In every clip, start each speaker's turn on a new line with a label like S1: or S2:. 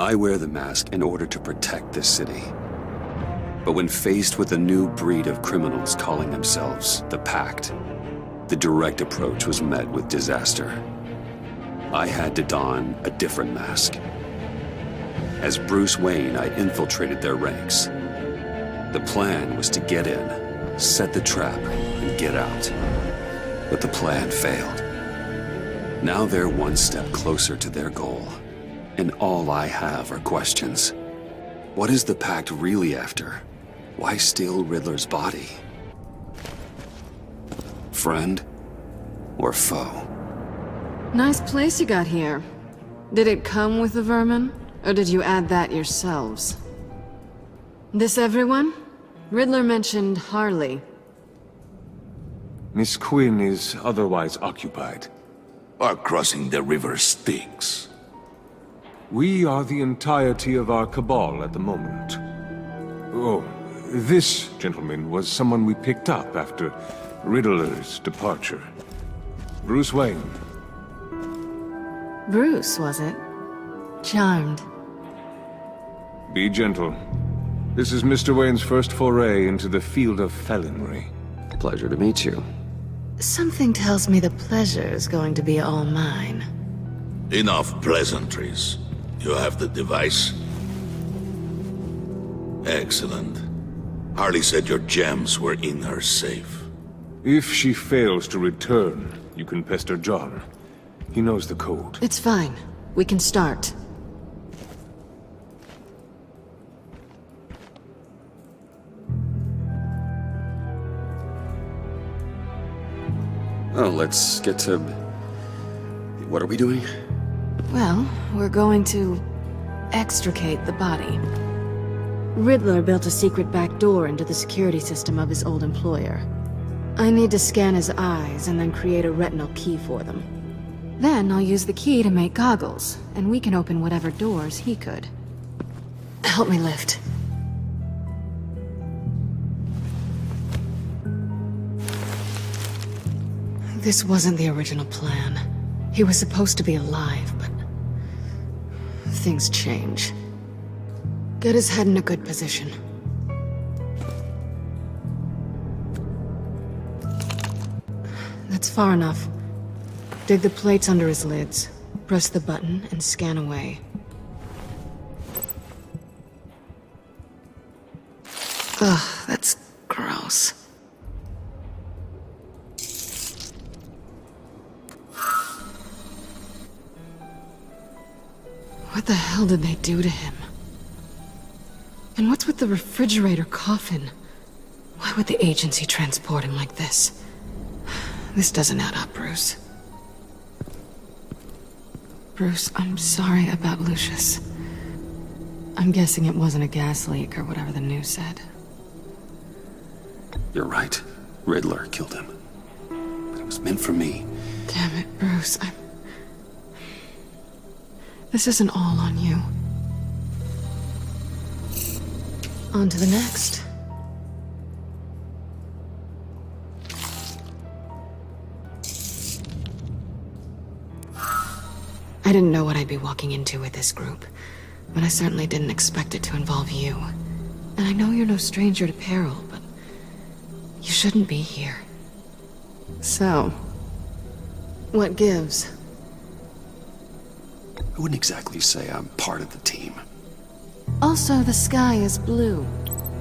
S1: I wear the mask in order to protect this city. But when faced with a new breed of criminals calling themselves the Pact, the direct approach was met with disaster. I had to don a different mask. As Bruce Wayne, I infiltrated their ranks. The plan was to get in, set the trap, and get out. But the plan failed. Now they're one step closer to their goal, and all I have are questions. What is the Pact really after? Why steal Riddler's body? Friend or foe?
S2: Nice place you got here. Did it come with the vermin, or did you add that yourselves? This everyone? Riddler mentioned Harley.
S3: Miss Quinn is otherwise occupied.
S4: Our crossing the river Styx.
S3: We are the entirety of our cabal at the moment. Oh, this gentleman was someone we picked up after Riddler's departure. Bruce Wayne.
S2: Bruce, was it? Charmed.
S3: Be gentle. This is Mr. Wayne's first foray into the field of felonry.
S1: Pleasure to meet you.
S2: Something tells me the pleasure is going to be all mine.
S4: Enough pleasantries. You have the device? Excellent. Harley said your gems were in her safe.
S3: If she fails to return, you can pester John. He knows the code.
S2: It's fine. We can start.
S1: Oh, let's get to... What are we doing?
S2: Well, we're going to extricate the body. Riddler built a secret back door into the security system of his old employer. I need to scan his eyes and then create a retinal key for them. Then I'll use the key to make goggles, and we can open whatever doors he could. Help me lift. This wasn't the original plan. He was supposed to be alive, but... things change. Get his head in a good position. That's far enough. Dig the plates under his lids, press the button, and scan away. Ugh, that's gross. What the hell did they do to him? And what's with the refrigerator coffin? Why would the agency transport him like this? This doesn't add up, Bruce. Bruce, I'm sorry about Lucius. I'm guessing it wasn't a gas leak or whatever the news said.
S1: You're right. Riddler killed him. But it was meant for me.
S2: Damn it, Bruce. This isn't all on you. On to the next. I didn't know what I'd be walking into with this group, but I certainly didn't expect it to involve you. And I know you're no stranger to peril, but you shouldn't be here. So, what gives?
S1: I wouldn't exactly say I'm part of the team.
S2: Also, the sky is blue.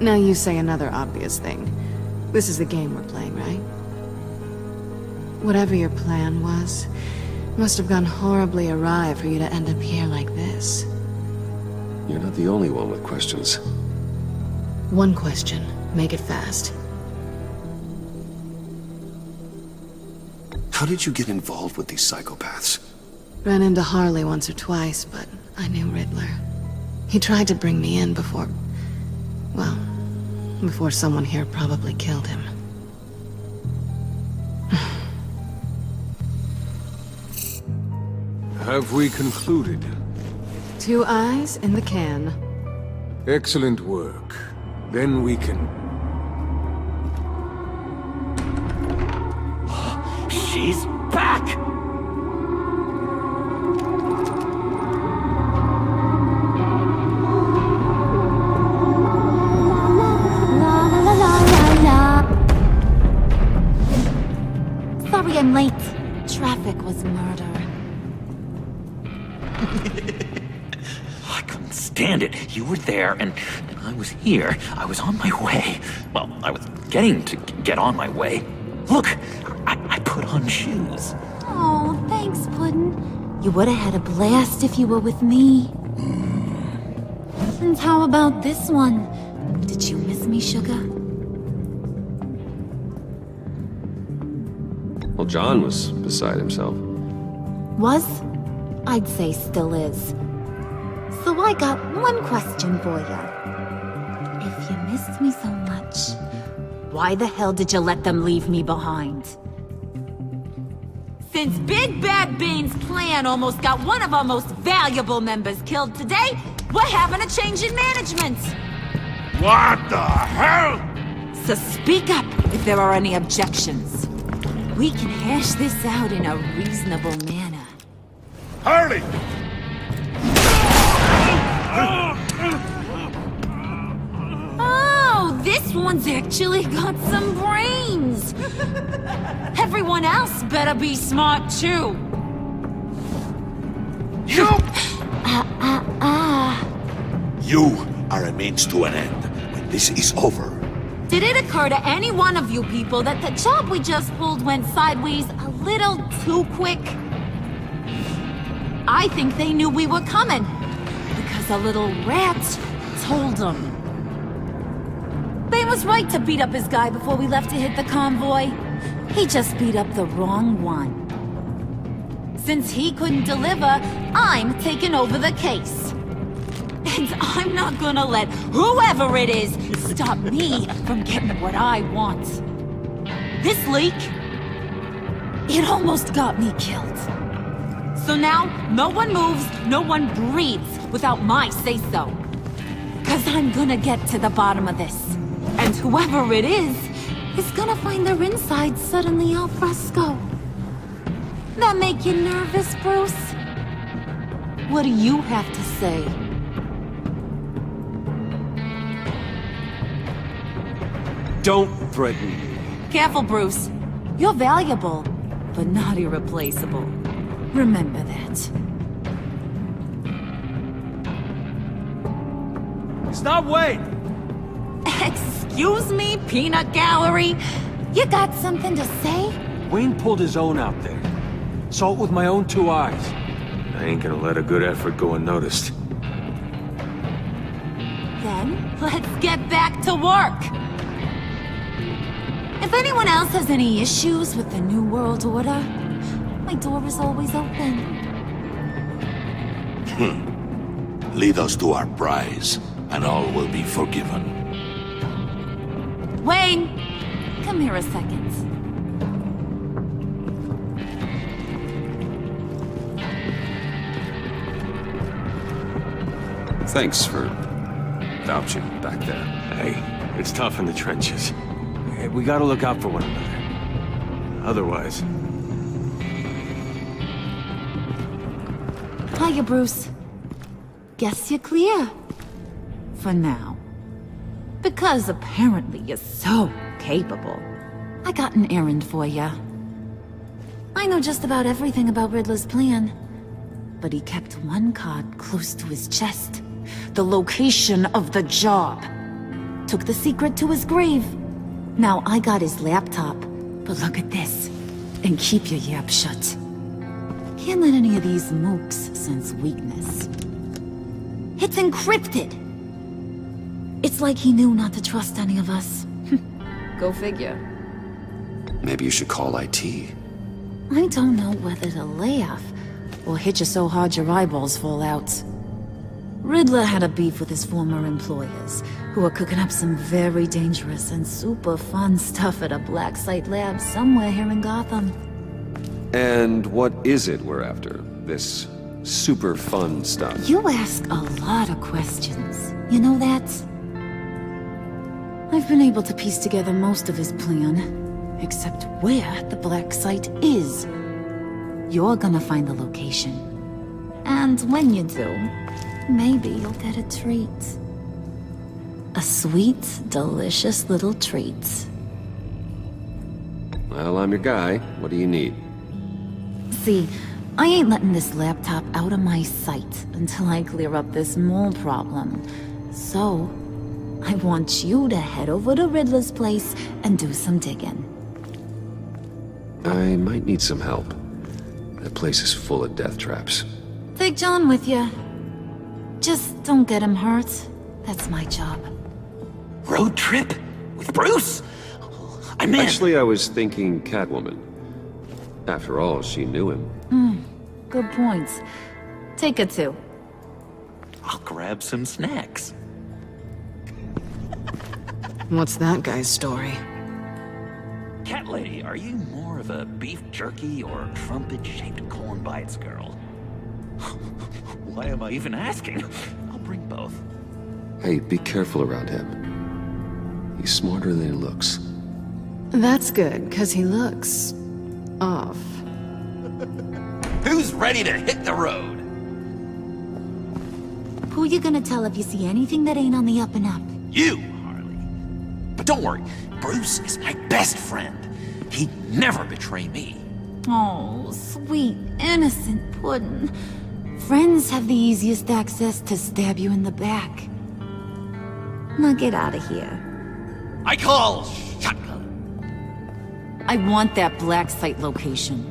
S2: Now you say another obvious thing. This is the game we're playing, right? Whatever your plan was, must have gone horribly awry for you to end up here like this.
S1: You're not the only one with questions.
S2: One question. Make it fast.
S1: How did you get involved with these psychopaths?
S2: Ran into Harley once or twice, but I knew Riddler. He tried to bring me in before... well, before someone here probably killed him.
S3: Have we concluded?
S2: 2 eyes in the can.
S3: Excellent work. Then we can...
S5: She's back! I'm late. Traffic was murder.
S6: I couldn't stand it. You were there, and I was here. I was on my way. Well, I was getting to get on my way. Look, I put on shoes.
S5: Oh, thanks, Puddin'. You would've had a blast if you were with me. And how about this one? Did you miss me, sugar?
S1: Well, John was beside himself.
S5: Was? I'd say still is. So I got one question for you. If you missed me so much, why the hell did you let them leave me behind? Since Big Bad Bane's plan almost got one of our most valuable members killed today, we're having a change in management.
S4: What the hell?
S5: So speak up if there are any objections. We can hash this out in a reasonable manner.
S4: Harley!
S5: Oh, this one's actually got some brains. Everyone else better be smart too.
S4: You! You are a means to an end. When this is over,
S5: Did it occur to any one of you people that the job we just pulled went sideways a little too quick? I think they knew we were coming, because a little rat told them. Bane was right to beat up his guy before we left to hit the convoy. He just beat up the wrong one. Since he couldn't deliver, I'm taking over the case. And I'm not gonna let whoever it is stop me from getting what I want. This leak, it almost got me killed. So now, no one moves, no one breathes without my say-so. 'Cause I'm gonna get to the bottom of this. And whoever it is gonna find their insides suddenly al fresco. That make you nervous, Bruce? What do you have to say?
S1: Don't threaten me.
S5: Careful, Bruce. You're valuable, but not irreplaceable. Remember that.
S7: Stop, wait!
S5: Excuse me, peanut gallery? You got something to say?
S7: Wayne pulled his own out there. Saw it with my own two eyes.
S3: I ain't gonna let a good effort go unnoticed.
S5: Then, let's get back to work. If anyone else has any issues with the New World Order, my door is always open.
S4: lead us to our prize, and all will be forgiven.
S5: Wayne, come here a second.
S1: Thanks for vouching back there.
S3: Hey, it's tough in the trenches. We gotta look out for one another. Otherwise...
S5: Hiya, Bruce. Guess you're clear. For now. Because apparently you're so capable. I got an errand for ya. I know just about everything about Riddler's plan. But he kept one card close to his chest. The location of the job. Took the secret to his grave. Now I got his laptop. But look at this. And keep your yap shut. Can't let any of these mooks sense weakness. It's encrypted! It's like he knew not to trust any of us. Go figure.
S1: Maybe you should call IT.
S5: I don't know whether to laugh or hit you so hard your eyeballs fall out. Riddler had a beef with his former employers, who were cooking up some very dangerous and super fun stuff at a black site lab somewhere here in Gotham.
S1: And what is it we're after? This super fun stuff?
S5: You ask a lot of questions. You know that? I've been able to piece together most of his plan, except where the black site is. You're gonna find the location. And when you do, maybe you'll get a treat. A sweet, delicious little treat.
S1: Well, I'm your guy. What do you need?
S5: See, I ain't letting this laptop out of my sight until I clear up this mole problem. So, I want you to head over to Riddler's place and do some digging.
S1: I might need some help. That place is full of death traps.
S5: Take John with you. Just don't get him hurt. That's my job.
S6: Road trip? With Bruce? I'm in.
S1: Actually, I was thinking Catwoman. After all, she knew him.
S5: Good points. Take it too.
S6: I'll grab some snacks.
S2: What's that guy's story?
S6: Cat lady, are you more of a beef jerky or trumpet-shaped corn bites girl? Why am I even asking? I'll bring both.
S1: Hey, be careful around him. He's smarter than he looks.
S2: That's good, because he looks... off.
S6: Who's ready to hit the road?
S5: Who you gonna tell if you see anything that ain't on the up and up?
S6: You, Harley. But don't worry, Bruce is my best friend. He'd never betray me.
S5: Oh, sweet, innocent puddin'. Friends have the easiest access to stab you in the back. Now get out of here.
S6: I call shotgun.
S5: I want that black site location.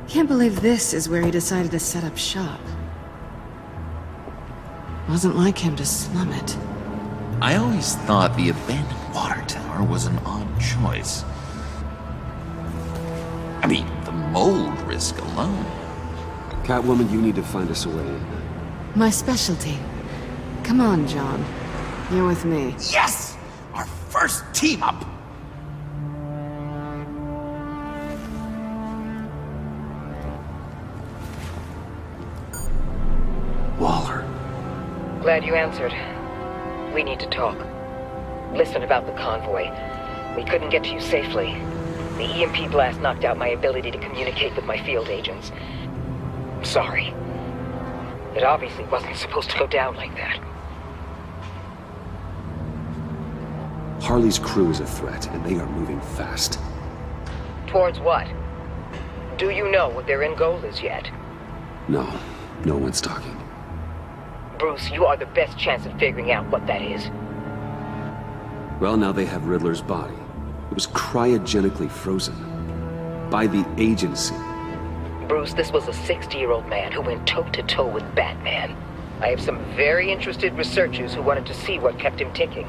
S2: Can't believe this is where he decided to set up shop. Wasn't like him to slum it.
S6: I always thought the abandoned water tower was an odd choice. I mean, the mold risk alone.
S1: Catwoman, you need to find us a way in.
S2: My specialty. Come on, John. You're with me.
S6: Yes! Our first team up!
S1: Waller.
S8: Glad you answered. We need to talk. Listen about the convoy. We couldn't get to you safely. The EMP blast knocked out my ability to communicate with my field agents. I'm sorry. It obviously wasn't supposed to go down like that.
S1: Harley's crew is a threat, and they are moving fast.
S8: Towards what? Do you know what their end goal is yet?
S1: No, no one's talking.
S8: Bruce, you are the best chance of figuring out what that is.
S1: Well, now they have Riddler's body. It was cryogenically frozen. By the agency.
S8: Bruce, this was a 60-year-old man who went toe-to-toe with Batman. I have some very interested researchers who wanted to see what kept him ticking.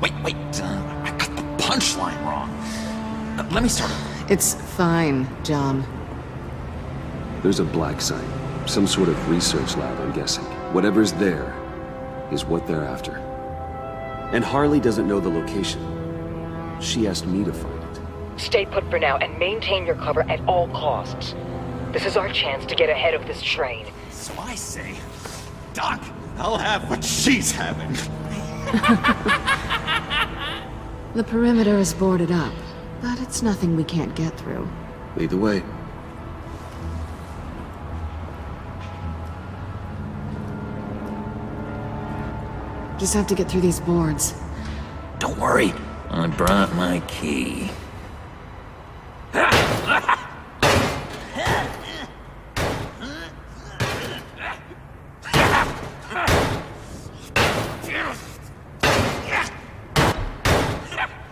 S6: Wait, I got the punchline wrong. Let me start over.
S2: It's fine, John.
S1: There's a black site. Some sort of research lab, I'm guessing. Whatever's there is what they're after. And Harley doesn't know the location. She asked me to find it.
S8: Stay put for now and maintain your cover at all costs. This is our chance to get ahead of this train.
S6: So I say, Doc, I'll have what she's having.
S2: The perimeter is boarded up, but it's nothing we can't get through.
S1: Lead the way.
S2: Just have to get through these boards.
S6: Don't worry, I brought my key.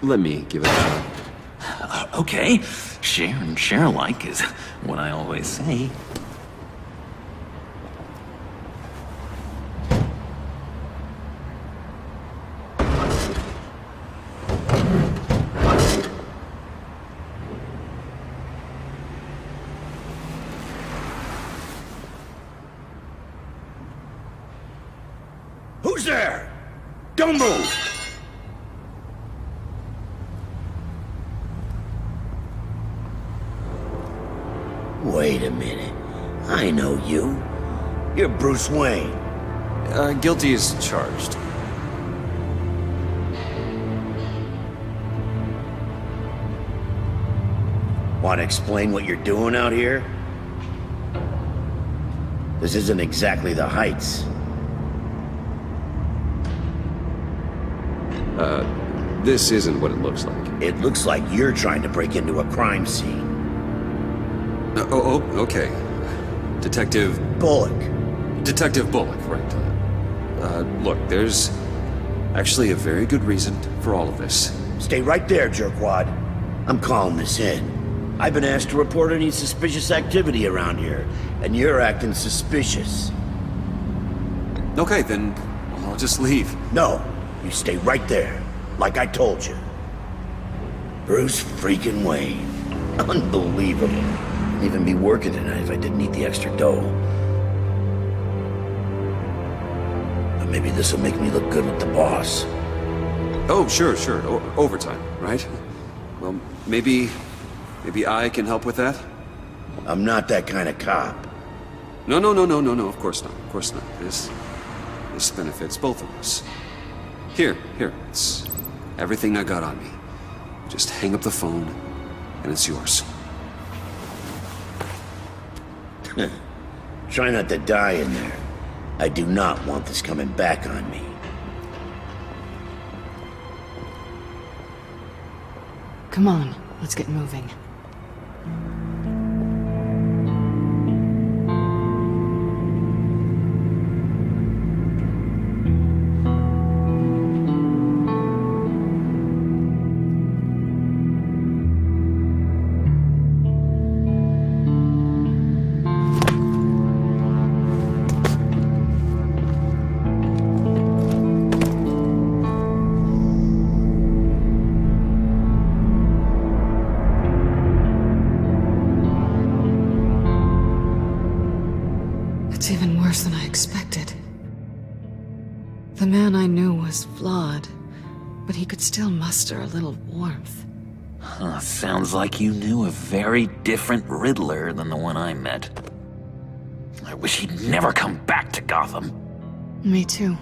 S1: Let me give it a shot.
S6: Okay, share and share alike is what I always say.
S4: Who's there? Don't move!
S9: Wait a minute. I know you. You're Bruce Wayne.
S1: Guilty as charged.
S9: Want to explain what you're doing out here? This isn't exactly the Heights.
S1: This isn't what it looks like.
S9: It looks like you're trying to break into a crime scene.
S1: Okay. Detective
S9: Bullock.
S1: Bullock, right. Look, there's actually a very good reason for all of this.
S9: Stay right there, jerkwad. I'm calling this in. I've been asked to report any suspicious activity around here, and you're acting suspicious.
S1: Okay, then I'll just leave.
S9: No, you stay right there, like I told you. Bruce freaking Wayne. Unbelievable. I'd even be working tonight if I didn't need the extra dough. But maybe this will make me look good with the boss.
S1: Oh, sure. Overtime, right? Well, maybe I can help with that?
S9: I'm not that kind of cop.
S1: No, of course not. This benefits both of us. Here, it's everything I got on me. Just hang up the phone, and it's yours.
S9: Try not to die in there. I do not want this coming back on me.
S2: Come on, let's get moving. It's even worse than I expected. The man I knew was flawed, but he could still muster a little warmth.
S6: Sounds like you knew a very different Riddler than the one I met. I wish he'd never come back to Gotham.
S2: Me too.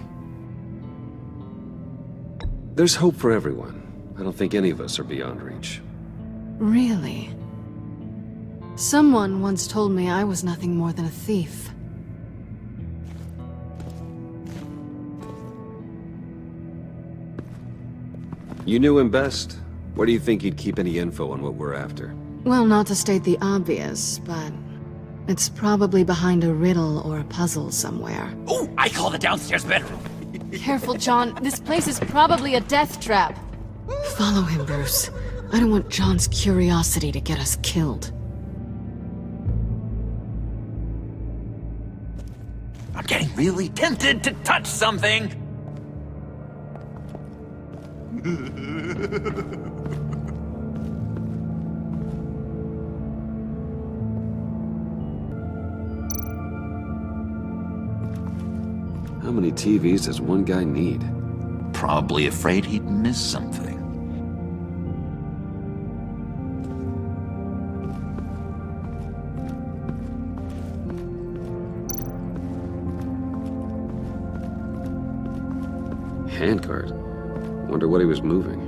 S1: There's hope for everyone. I don't think any of us are beyond reach.
S2: Really? Someone once told me I was nothing more than a thief.
S1: You knew him best. Where do you think he'd keep any info on what we're after?
S2: Well, not to state the obvious, but it's probably behind a riddle or a puzzle somewhere.
S6: Oh, I call the downstairs bedroom.
S2: Careful, John. This place is probably a death trap. Follow him, Bruce. I don't want John's curiosity to get us killed.
S6: I'm getting really tempted to touch something.
S1: How many TVs does one guy need?
S6: Probably afraid he'd miss something.
S1: Handcart. Wonder what he was moving.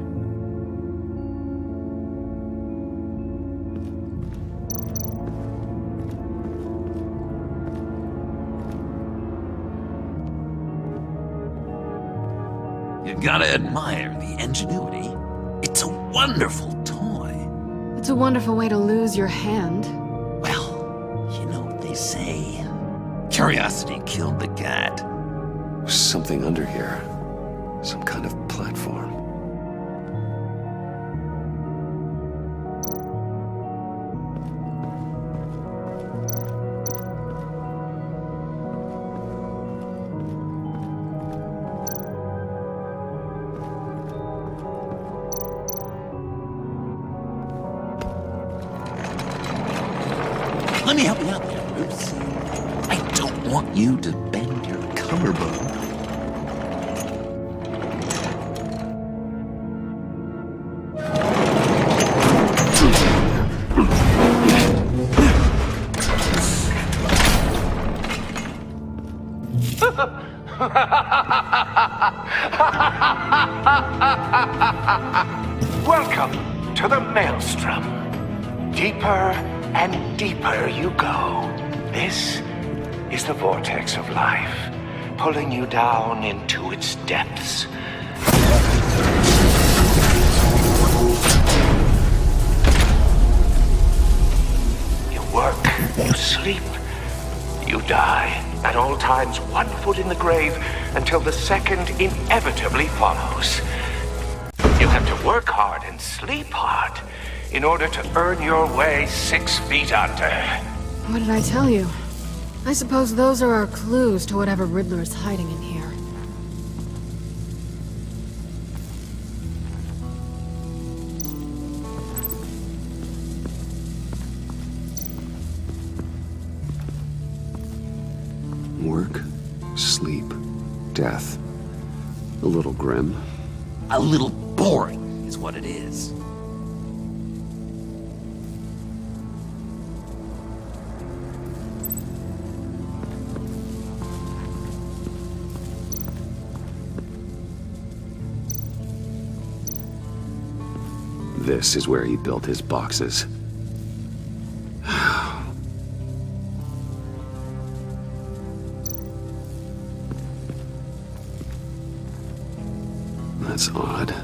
S6: You gotta admire the ingenuity. It's a wonderful toy.
S2: It's a wonderful way to lose your hand.
S6: Well, you know what they say. Curiosity killed the cat.
S1: There's something under here. Some kind of platform.
S6: Let me help you out there, Bruce. I don't want you to bend your collarbone.
S10: Welcome to the Maelstrom. Deeper and deeper you go. This is the vortex of life, pulling you down into its depths. You work, you sleep, you die. At all times, 1 foot in the grave until the second inevitably follows. You have to work hard and sleep hard in order to earn your way 6 feet under.
S2: What did I tell you? I suppose those are our clues to whatever Riddler is hiding in here.
S1: Work, sleep, death. A little grim.
S6: A little boring is what it is.
S1: This is where he built his boxes. That's odd.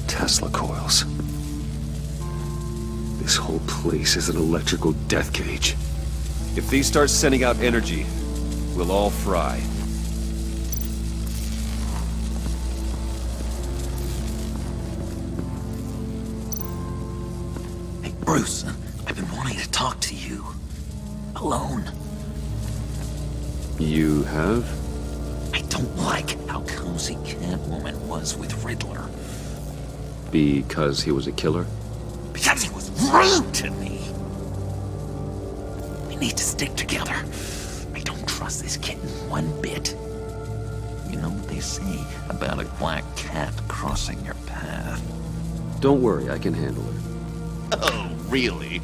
S1: Tesla coils. This whole place is an electrical death cage.
S11: If these start sending out energy, we'll all fry.
S6: Hey, Bruce, I've been wanting to talk to you. Alone.
S1: You have?
S6: I don't like how cozy Catwoman was with Riddler.
S1: Because he was a killer?
S6: Because he was rude to me. We need to stick together. I don't trust this kitten one bit. You know what they say about a black cat crossing your path?
S1: Don't worry, I can handle it.
S6: Oh, really?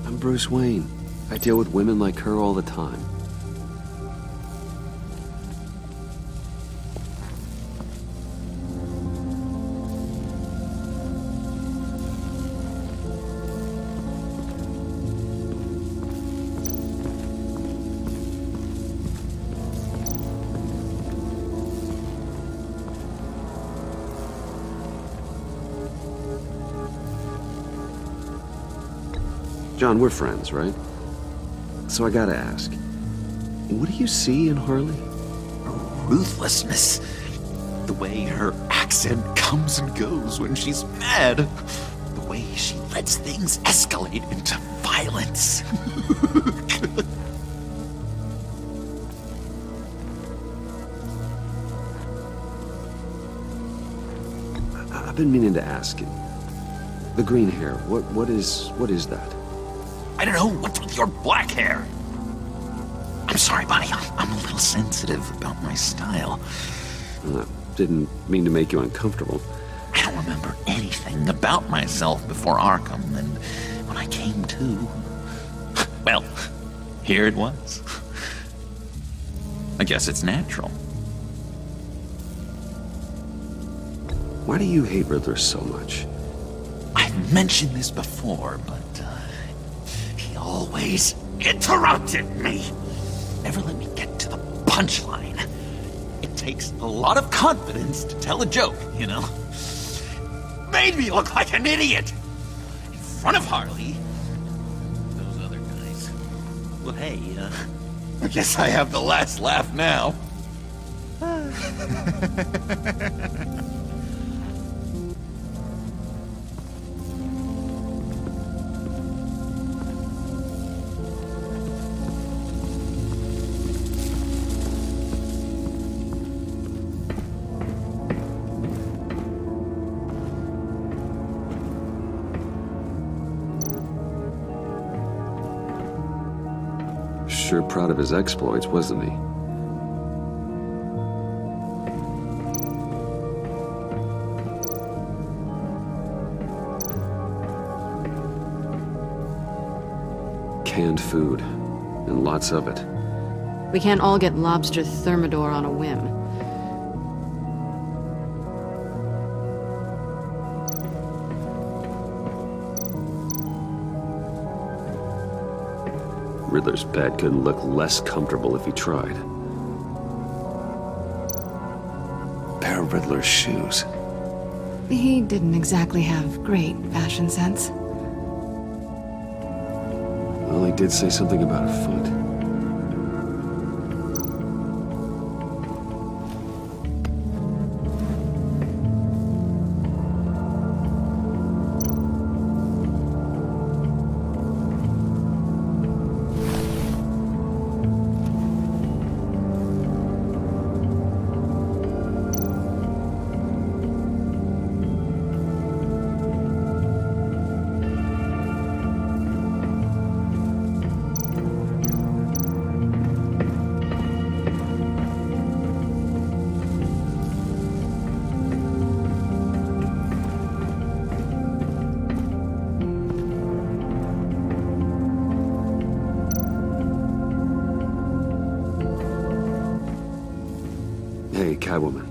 S1: I'm Bruce Wayne. I deal with women like her all the time. John, we're friends, right? So I gotta ask, what do you see in Harley?
S6: Ruthlessness. The way her accent comes and goes when she's mad. The way she lets things escalate into violence.
S1: I've been meaning to ask you. The green hair, what is that?
S6: I don't know, what's with your black hair? I'm sorry, buddy, I'm a little sensitive about my style.
S1: Didn't mean to make you uncomfortable.
S6: I don't remember anything about myself before Arkham, and when I came to, well, here it was. I guess it's natural.
S1: Why do you hate Riddler so much?
S6: I've mentioned this before, but he always interrupted me. Never let me get to the punchline. It takes a lot of confidence to tell a joke, you know? Made me look like an idiot in front of Harley. Those other guys. Well, hey, I guess I have the last laugh now.
S1: sure proud of his exploits, wasn't he? Canned food, and lots of it.
S2: We can't all get lobster thermidor on a whim.
S1: Riddler's bed couldn't look less comfortable if he tried. Pair of Riddler's shoes.
S2: He didn't exactly have great fashion sense.
S1: Well, he did say something about a foot. Hey, Catwoman.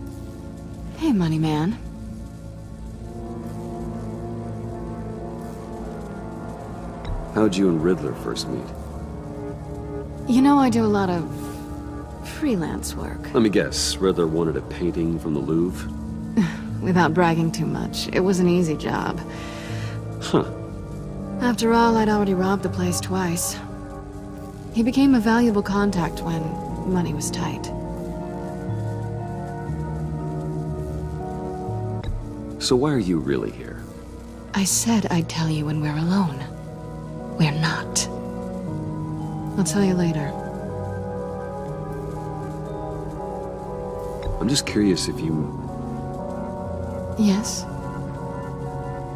S2: Hey, money man.
S1: How'd you and Riddler first meet?
S2: You know, I do a lot of freelance work.
S1: Let me guess, Riddler wanted a painting from the Louvre?
S2: Without bragging too much, it was an easy job.
S1: Huh.
S2: After all, I'd already robbed the place twice. He became a valuable contact when money was tight.
S1: So why are you really here?
S2: I said I'd tell you when we're alone. We're not. I'll tell you later.
S1: I'm just curious if you
S2: Yes?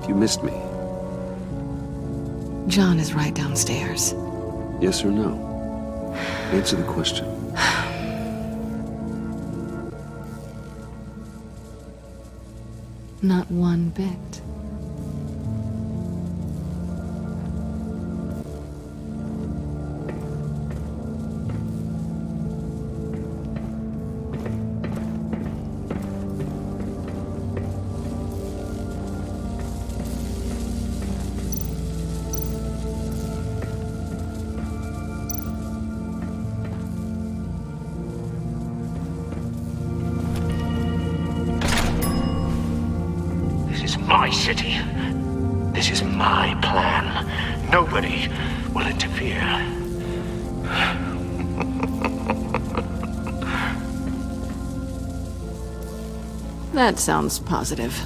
S1: missed me.
S2: John is right downstairs.
S1: Yes or no? Answer the question.
S2: Not one bit.
S10: My city. This is my plan. Nobody will interfere.
S2: That sounds positive.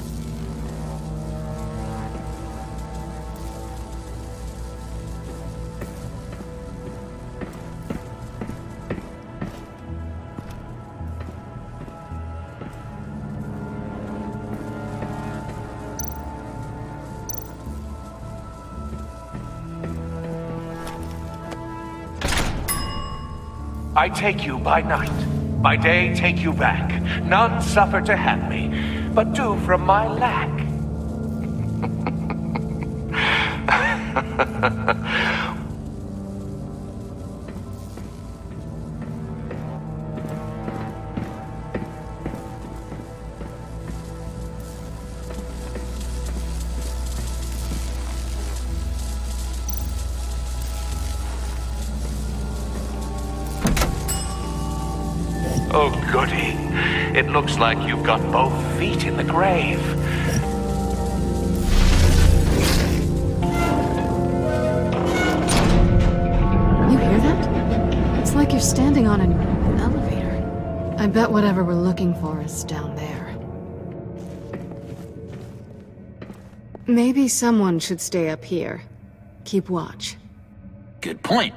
S10: I take you by night. By day, take you back. None suffer to have me, but do from my lack. Oh, goody. It looks like you've got both feet in the grave.
S2: You hear that? It's like you're standing on an elevator. I bet whatever we're looking for is down there. Maybe someone should stay up here. Keep watch.
S6: Good point.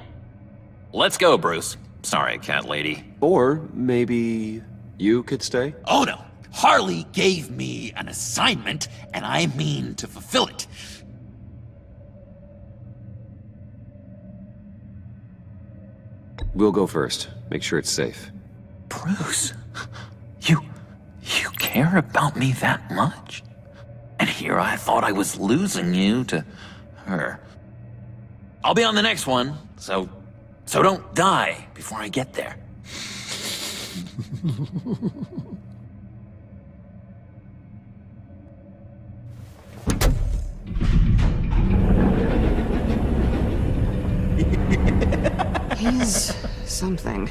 S6: Let's go, Bruce. Sorry, cat lady.
S11: Or maybe you could stay?
S12: Oh no. Harley gave me an assignment, and I mean to fulfill it.
S11: We'll go first. Make sure it's safe.
S6: Bruce, you care about me that much? And here I thought I was losing you to her. I'll be on the next one, so don't die before I get there.
S2: He's something.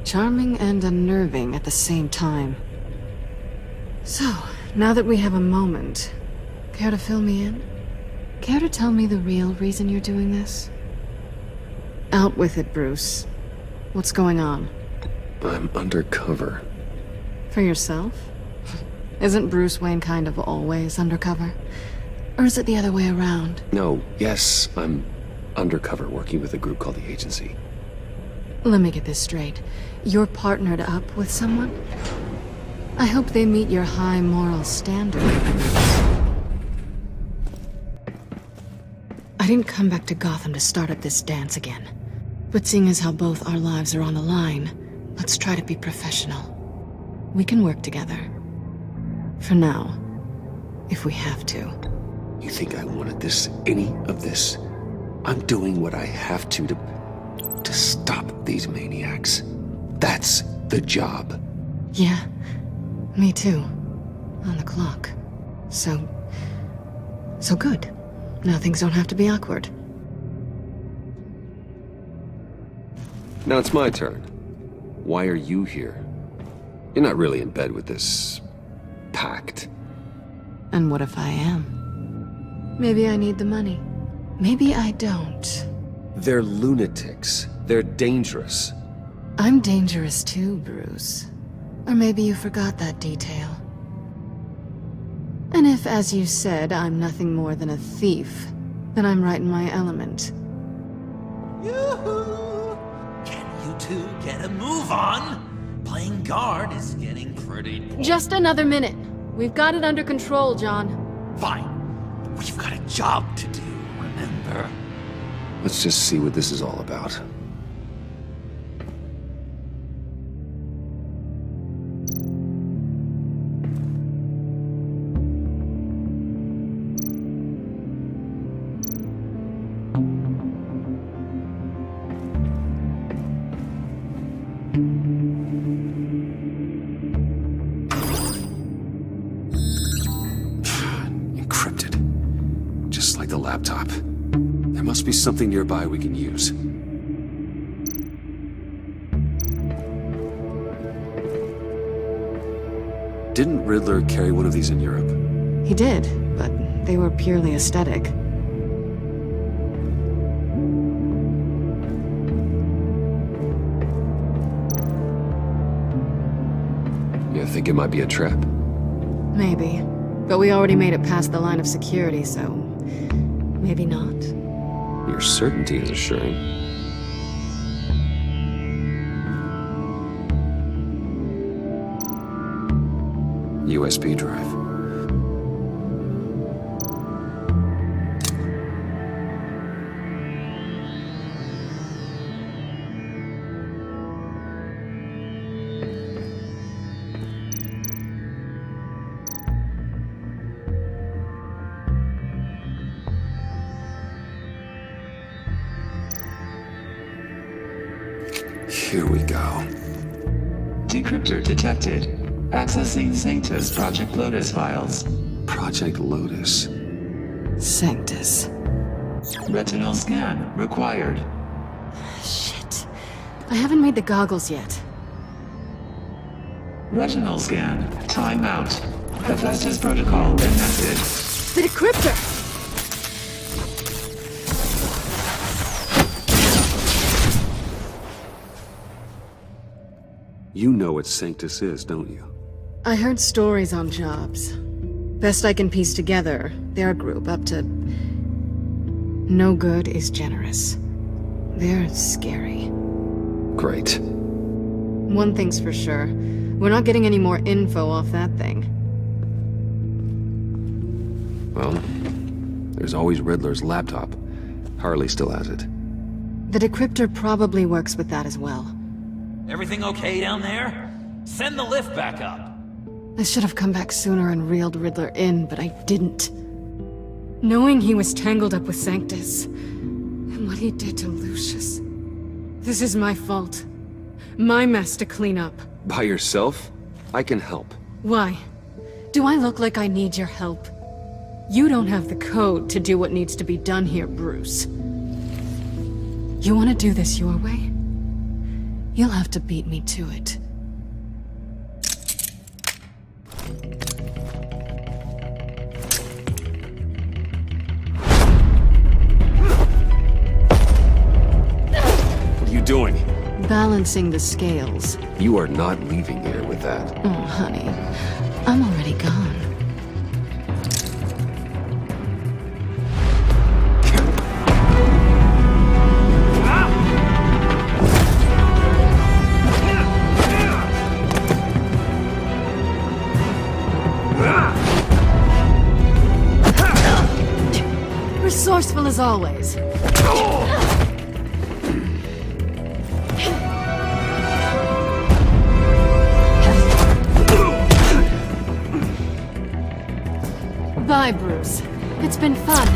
S2: Charming and unnerving at the same time. So, now that we have a moment, care to fill me in? Care to tell me the real reason you're doing this? Out with it, Bruce. What's going on?
S1: I'm undercover.
S2: For yourself? Isn't Bruce Wayne kind of always undercover? Or is it the other way around?
S1: No, yes, I'm undercover working with a group called the Agency.
S2: Let me get this straight. You're partnered up with someone? I hope they meet your high moral standard. I didn't come back to Gotham to start up this dance again. But seeing as how both our lives are on the line, let's try to be professional. We can work together. For now. If we have to.
S1: You think I wanted any of this? I'm doing what I have to stop these maniacs. That's the job.
S2: Yeah, me too. On the clock. So good. Now things don't have to be awkward.
S1: Now it's my turn. Why are you here? You're not really in bed with this pact.
S2: And what if I am? Maybe I need the money. Maybe I don't.
S1: They're lunatics. They're dangerous.
S2: I'm dangerous too, Bruce. Or maybe you forgot that detail. And if, as you said, I'm nothing more than a thief, then I'm right in my element.
S12: Yoo-hoo! Can you two get a move on? Playing guard is getting pretty boring.
S2: Just another minute. We've got it under control, John.
S12: Fine. We've got a job to do, remember?
S1: Let's just see what this is all about. Encrypted. Just like the laptop. There must be something nearby we can use. Didn't Riddler carry one of these in Europe?
S2: He did, but they were purely aesthetic.
S1: You think it might be a trap?
S2: Maybe. But we already made it past the line of security, so... maybe not.
S1: Your certainty is assuring. USB drive. Here we go.
S13: Decryptor detected. Accessing Sanctus Project Lotus files.
S1: Project Lotus.
S2: Sanctus.
S13: Retinal scan required.
S2: Shit. I haven't made the goggles yet.
S13: Retinal scan. Timeout. Hephaestus protocol enacted.
S2: The decryptor!
S1: You know what Sanctus is, don't you?
S2: I heard stories on jobs. Best I can piece together, their group up to... no good is generous. They're scary.
S1: Great.
S2: One thing's for sure. We're not getting any more info off that thing.
S1: Well, there's always Riddler's laptop. Harley still has it.
S2: The decryptor probably works with that as well.
S12: Everything okay down there? Send the lift back up.
S2: I should have come back sooner and reeled Riddler in, but I didn't. Knowing he was tangled up with Sanctus, and what he did to Lucius. This is my fault. My mess to clean up.
S11: By yourself? I can help.
S2: Why? Do I look like I need your help? You don't have the code to do what needs to be done here, Bruce. You want to do this your way? You'll have to beat me to it.
S11: What are you doing?
S2: Balancing the scales.
S11: You are not leaving here with that.
S2: Oh, honey. I'm already gone. Resourceful as always. Bye, Bruce. It's been fun.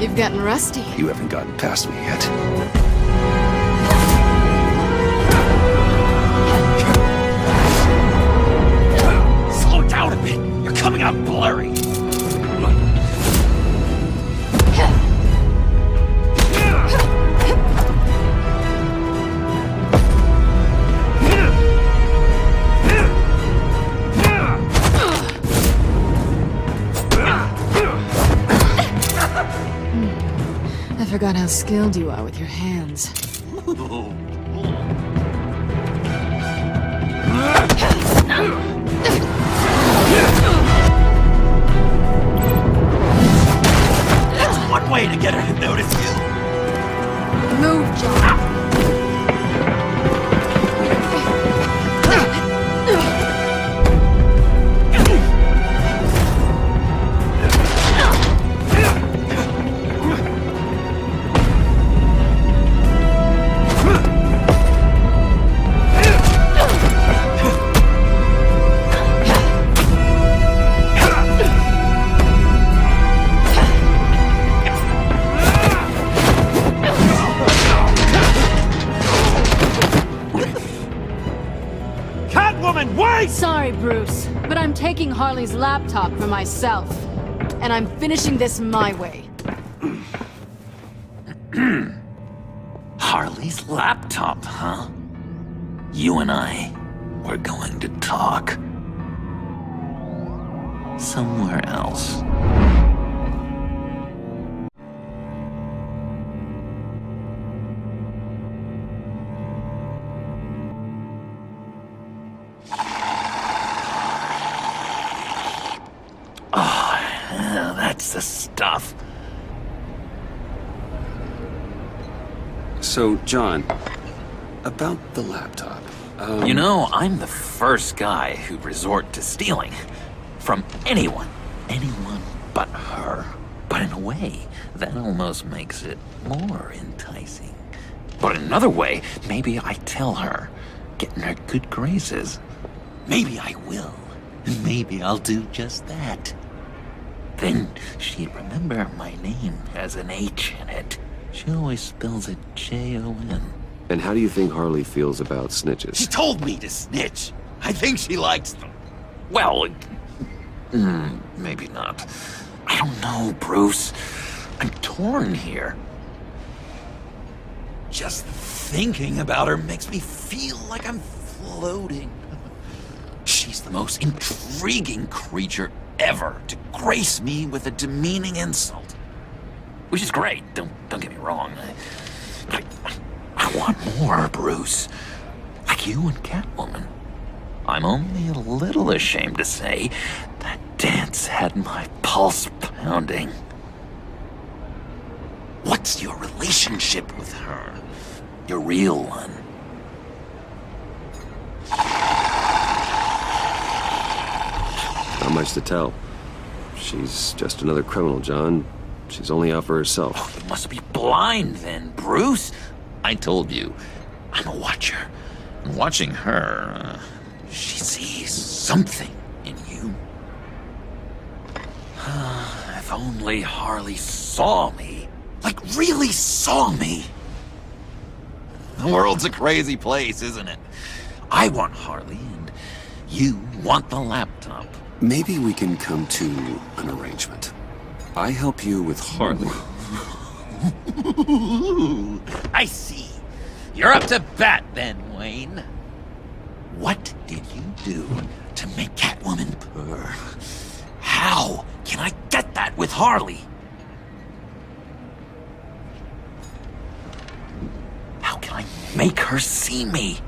S2: You've gotten rusty.
S1: You haven't gotten past me yet.
S12: Slow down a bit. You're coming out blurry.
S2: I forgot how skilled you are with your hands.
S12: That's one way to get her to notice you.
S2: Move, John. Sorry, Bruce, but I'm taking Harley's laptop for myself. And I'm finishing this my way.
S6: Harley's laptop, huh? You and I, we're going to talk. Somewhere else. That's the stuff.
S1: So, John, about the laptop.
S6: You know, I'm the first guy who'd resort to stealing. From anyone. Anyone but her. But in a way, that almost makes it more enticing. But in another way, maybe I tell her, get in her good graces. Maybe I will. Maybe I'll do just that. Then she'd remember my name has an H in it. She always spells it Jon.
S11: And how do you think Harley feels about snitches?
S12: She told me to snitch. I think she likes them.
S6: Well, maybe not. I don't know, Bruce. I'm torn here.
S12: Just thinking about her makes me feel like I'm floating. She's the most intriguing creature ever to grace me with a demeaning insult.
S6: Which is great, don't get me wrong. I want more, Bruce. Like you and Catwoman. I'm only a little ashamed to say that dance had my pulse pounding.
S12: What's your relationship with her? Your real one?
S11: Not much to tell. She's just another criminal, John. She's only out for herself.
S12: Oh, you must be blind then, Bruce. I told you, I'm a watcher. And watching her, she sees something in you. If only Harley saw me. Like, really saw me. The world's a crazy place, isn't it? I want Harley, and you want the laptop.
S1: Maybe we can come to an arrangement. I help you with Harley.
S12: I see. You're up to bat then, Wayne. What did you do to make Catwoman purr? How can I get that with Harley? How can I make her see me?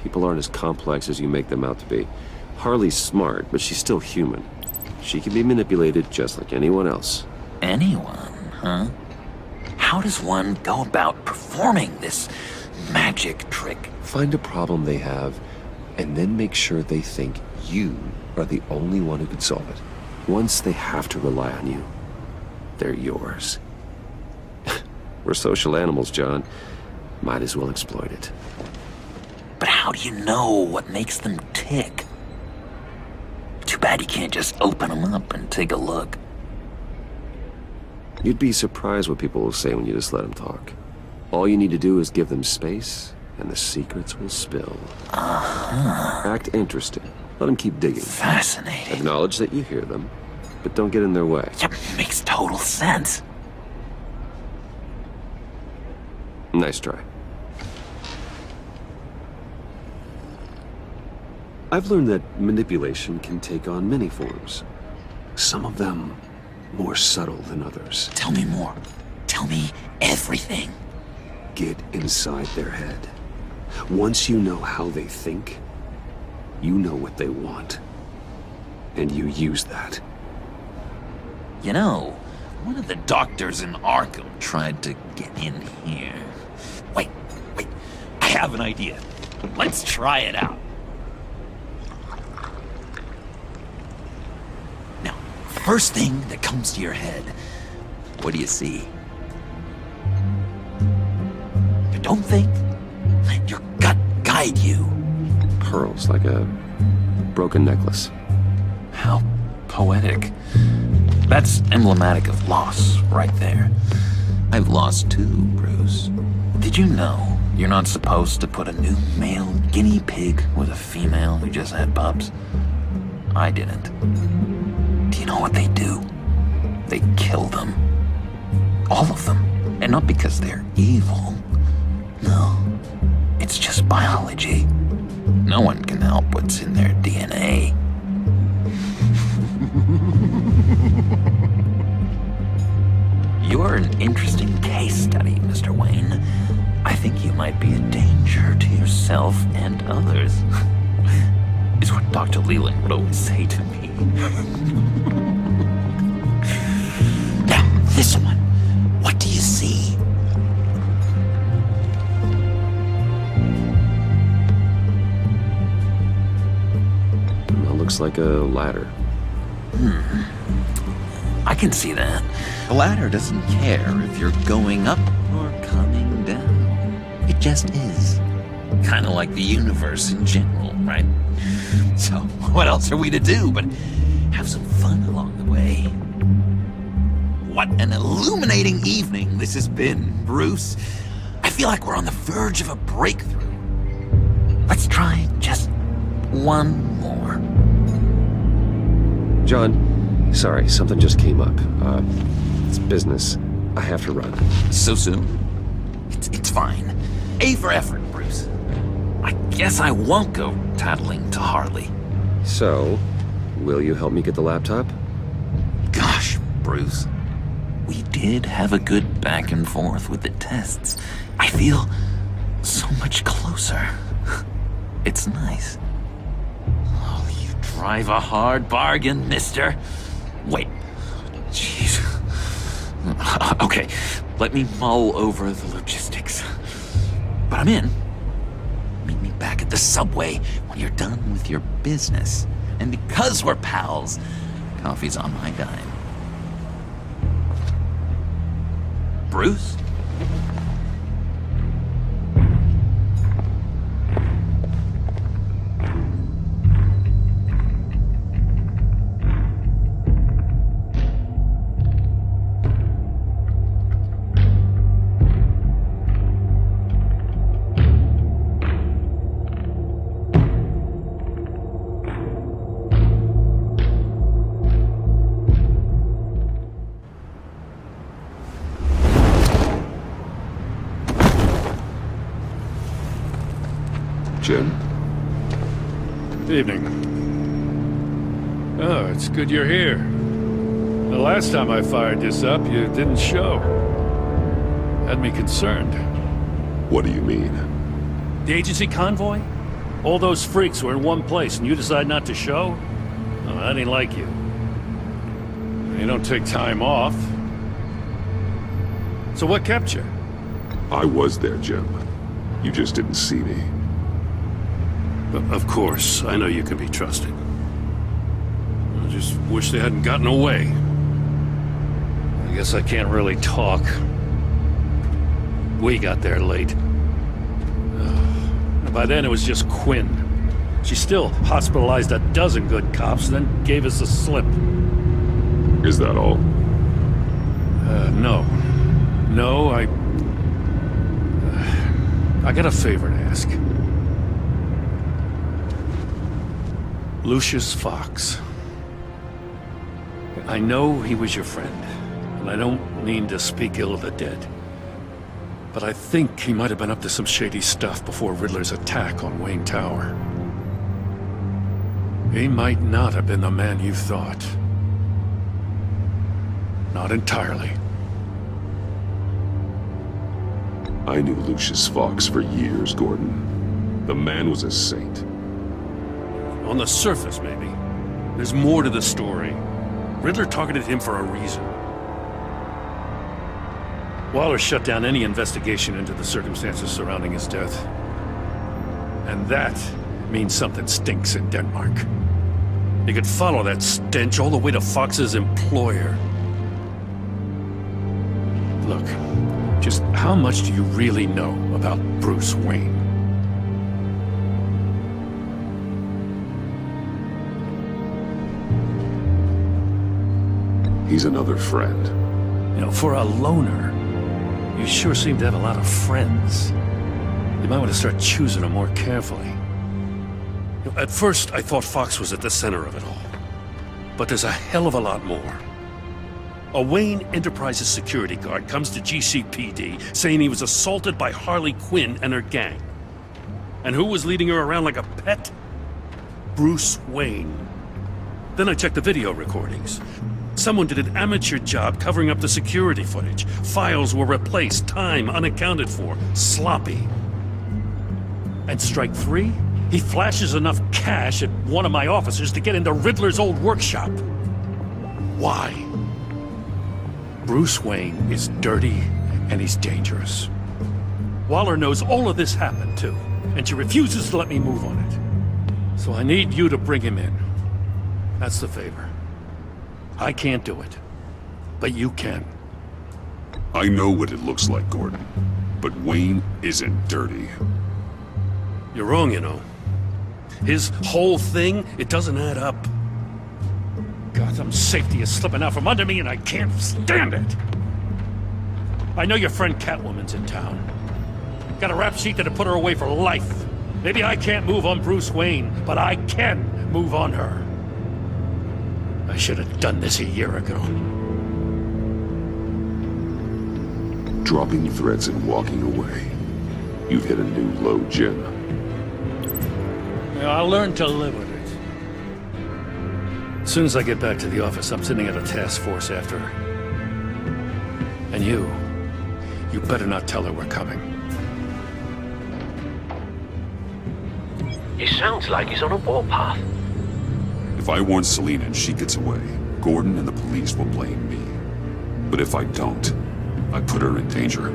S11: People aren't as complex as you make them out to be. Harley's smart, but she's still human. She can be manipulated just like anyone else.
S12: Anyone, huh? How does one go about performing this magic trick?
S11: Find a problem they have, and then make sure they think you are the only one who can solve it. Once they have to rely on you, they're yours. We're social animals, John. Might as well exploit it.
S12: But how do you know what makes them tick? Too bad you can't just open them up and take a look.
S11: You'd be surprised what people will say when you just let them talk. All you need to do is give them space, and the secrets will spill. Act interested. Let them keep digging.
S12: Fascinating.
S11: Acknowledge that you hear them, but don't get in their way.
S12: Yep, makes total sense.
S11: Nice try. I've learned that manipulation can take on many forms. Some of them more subtle than others.
S12: Tell me more. Tell me everything.
S11: Get inside their head. Once you know how they think, you know what they want. And you use that.
S12: You know, one of the doctors in Arkham tried to get in here. Wait. I have an idea. Let's try it out. Now, first thing that comes to your head, what do you see? But don't think. Let your gut guide you.
S11: Pearls, like a broken necklace.
S12: How poetic. That's emblematic of loss, right there. I've lost too, Bruce. Did you know you're not supposed to put a new male guinea pig with a female who just had pups? I didn't. Do you know what they do? They kill them. All of them. And not because they're evil. No. It's just biology. No one can help what's in their DNA. You're an interesting case study, Mr. Wayne. I think you might be a danger to yourself and others. Is what Dr. Leland would always say to me. Now, this one. What do you see?
S11: Well, looks like a ladder.
S12: I can see that. The ladder doesn't care if you're going up or coming down. It just is. Kind of like the universe in general, right? So, what else are we to do but have some fun along the way? What an illuminating evening this has been, Bruce. I feel like we're on the verge of a breakthrough. Let's try just one more.
S11: John, sorry, something just came up. It's business. I have to run.
S12: So soon? It's fine. A for effort, Bruce. I guess I won't go tattling to Harley.
S11: So, will you help me get the laptop?
S12: Gosh, Bruce. We did have a good back and forth with the tests. I feel so much closer. It's nice. Oh, you drive a hard bargain, mister. Wait. Jeez. Okay,
S6: Let me mull over the logistics. But I'm in. Meet me back at the subway when you're done with your business. And because we're pals, coffee's on my dime. Bruce?
S3: Jim?
S14: Evening. Oh, it's good you're here. The last time I fired this up, you didn't show. Had me concerned.
S3: What do you mean?
S14: The agency convoy? All those freaks were in one place and you decide not to show? Oh, that ain't like you. You don't take time off. So what kept you?
S3: I was there, Jim. You just didn't see me.
S14: Of course, I know you can be trusted. I just wish they hadn't gotten away. I guess I can't really talk. We got there late. By then it was just Quinn. She still hospitalized a dozen good cops, then gave us the slip.
S3: Is that all?
S14: No. No, I got a favor to ask. Lucius Fox. I know he was your friend, and I don't mean to speak ill of the dead. But I think he might have been up to some shady stuff before Riddler's attack on Wayne Tower. He might not have been the man you thought. Not entirely.
S3: I knew Lucius Fox for years, Gordon. The man was a saint.
S14: On the surface, maybe. There's more to the story. Riddler targeted him for a reason. Waller shut down any investigation into the circumstances surrounding his death. And that means something stinks in Denmark. You could follow that stench all the way to Fox's employer. Look, just how much do you really know about Bruce Wayne?
S3: He's another friend.
S14: You know, for a loner, you sure seem to have a lot of friends. You might want to start choosing them more carefully. You know, at first, I thought Fox was at the center of it all. But there's a hell of a lot more. A Wayne Enterprises security guard comes to GCPD saying he was assaulted by Harley Quinn and her gang. And who was leading her around like a pet? Bruce Wayne. Then I checked the video recordings. Someone did an amateur job covering up the security footage. Files were replaced, time unaccounted for, sloppy. And strike three? He flashes enough cash at one of my officers to get into Riddler's old workshop. Why? Bruce Wayne is dirty and he's dangerous. Waller knows all of this happened too, and she refuses to let me move on it. So I need you to bring him in. That's the favor. I can't do it, but you can.
S3: I know what it looks like, Gordon. But Wayne isn't dirty.
S14: You're wrong, you know. His whole thing, it doesn't add up. Gotham safety is slipping out from under me and I can't stand it. I know your friend Catwoman's in town. Got a rap sheet that'll put her away for life. Maybe I can't move on Bruce Wayne, but I can move on her. I should have done this a year ago.
S3: Dropping threats and walking away. You've hit a new low, Jim.
S14: I'll learn to live with it. As soon as I get back to the office, I'm sitting at a task force after her. And you better not tell her we're coming.
S10: It sounds like he's on a warpath.
S3: If I warn Selina and she gets away, Gordon and the police will blame me. But if I don't,
S1: I put her in danger.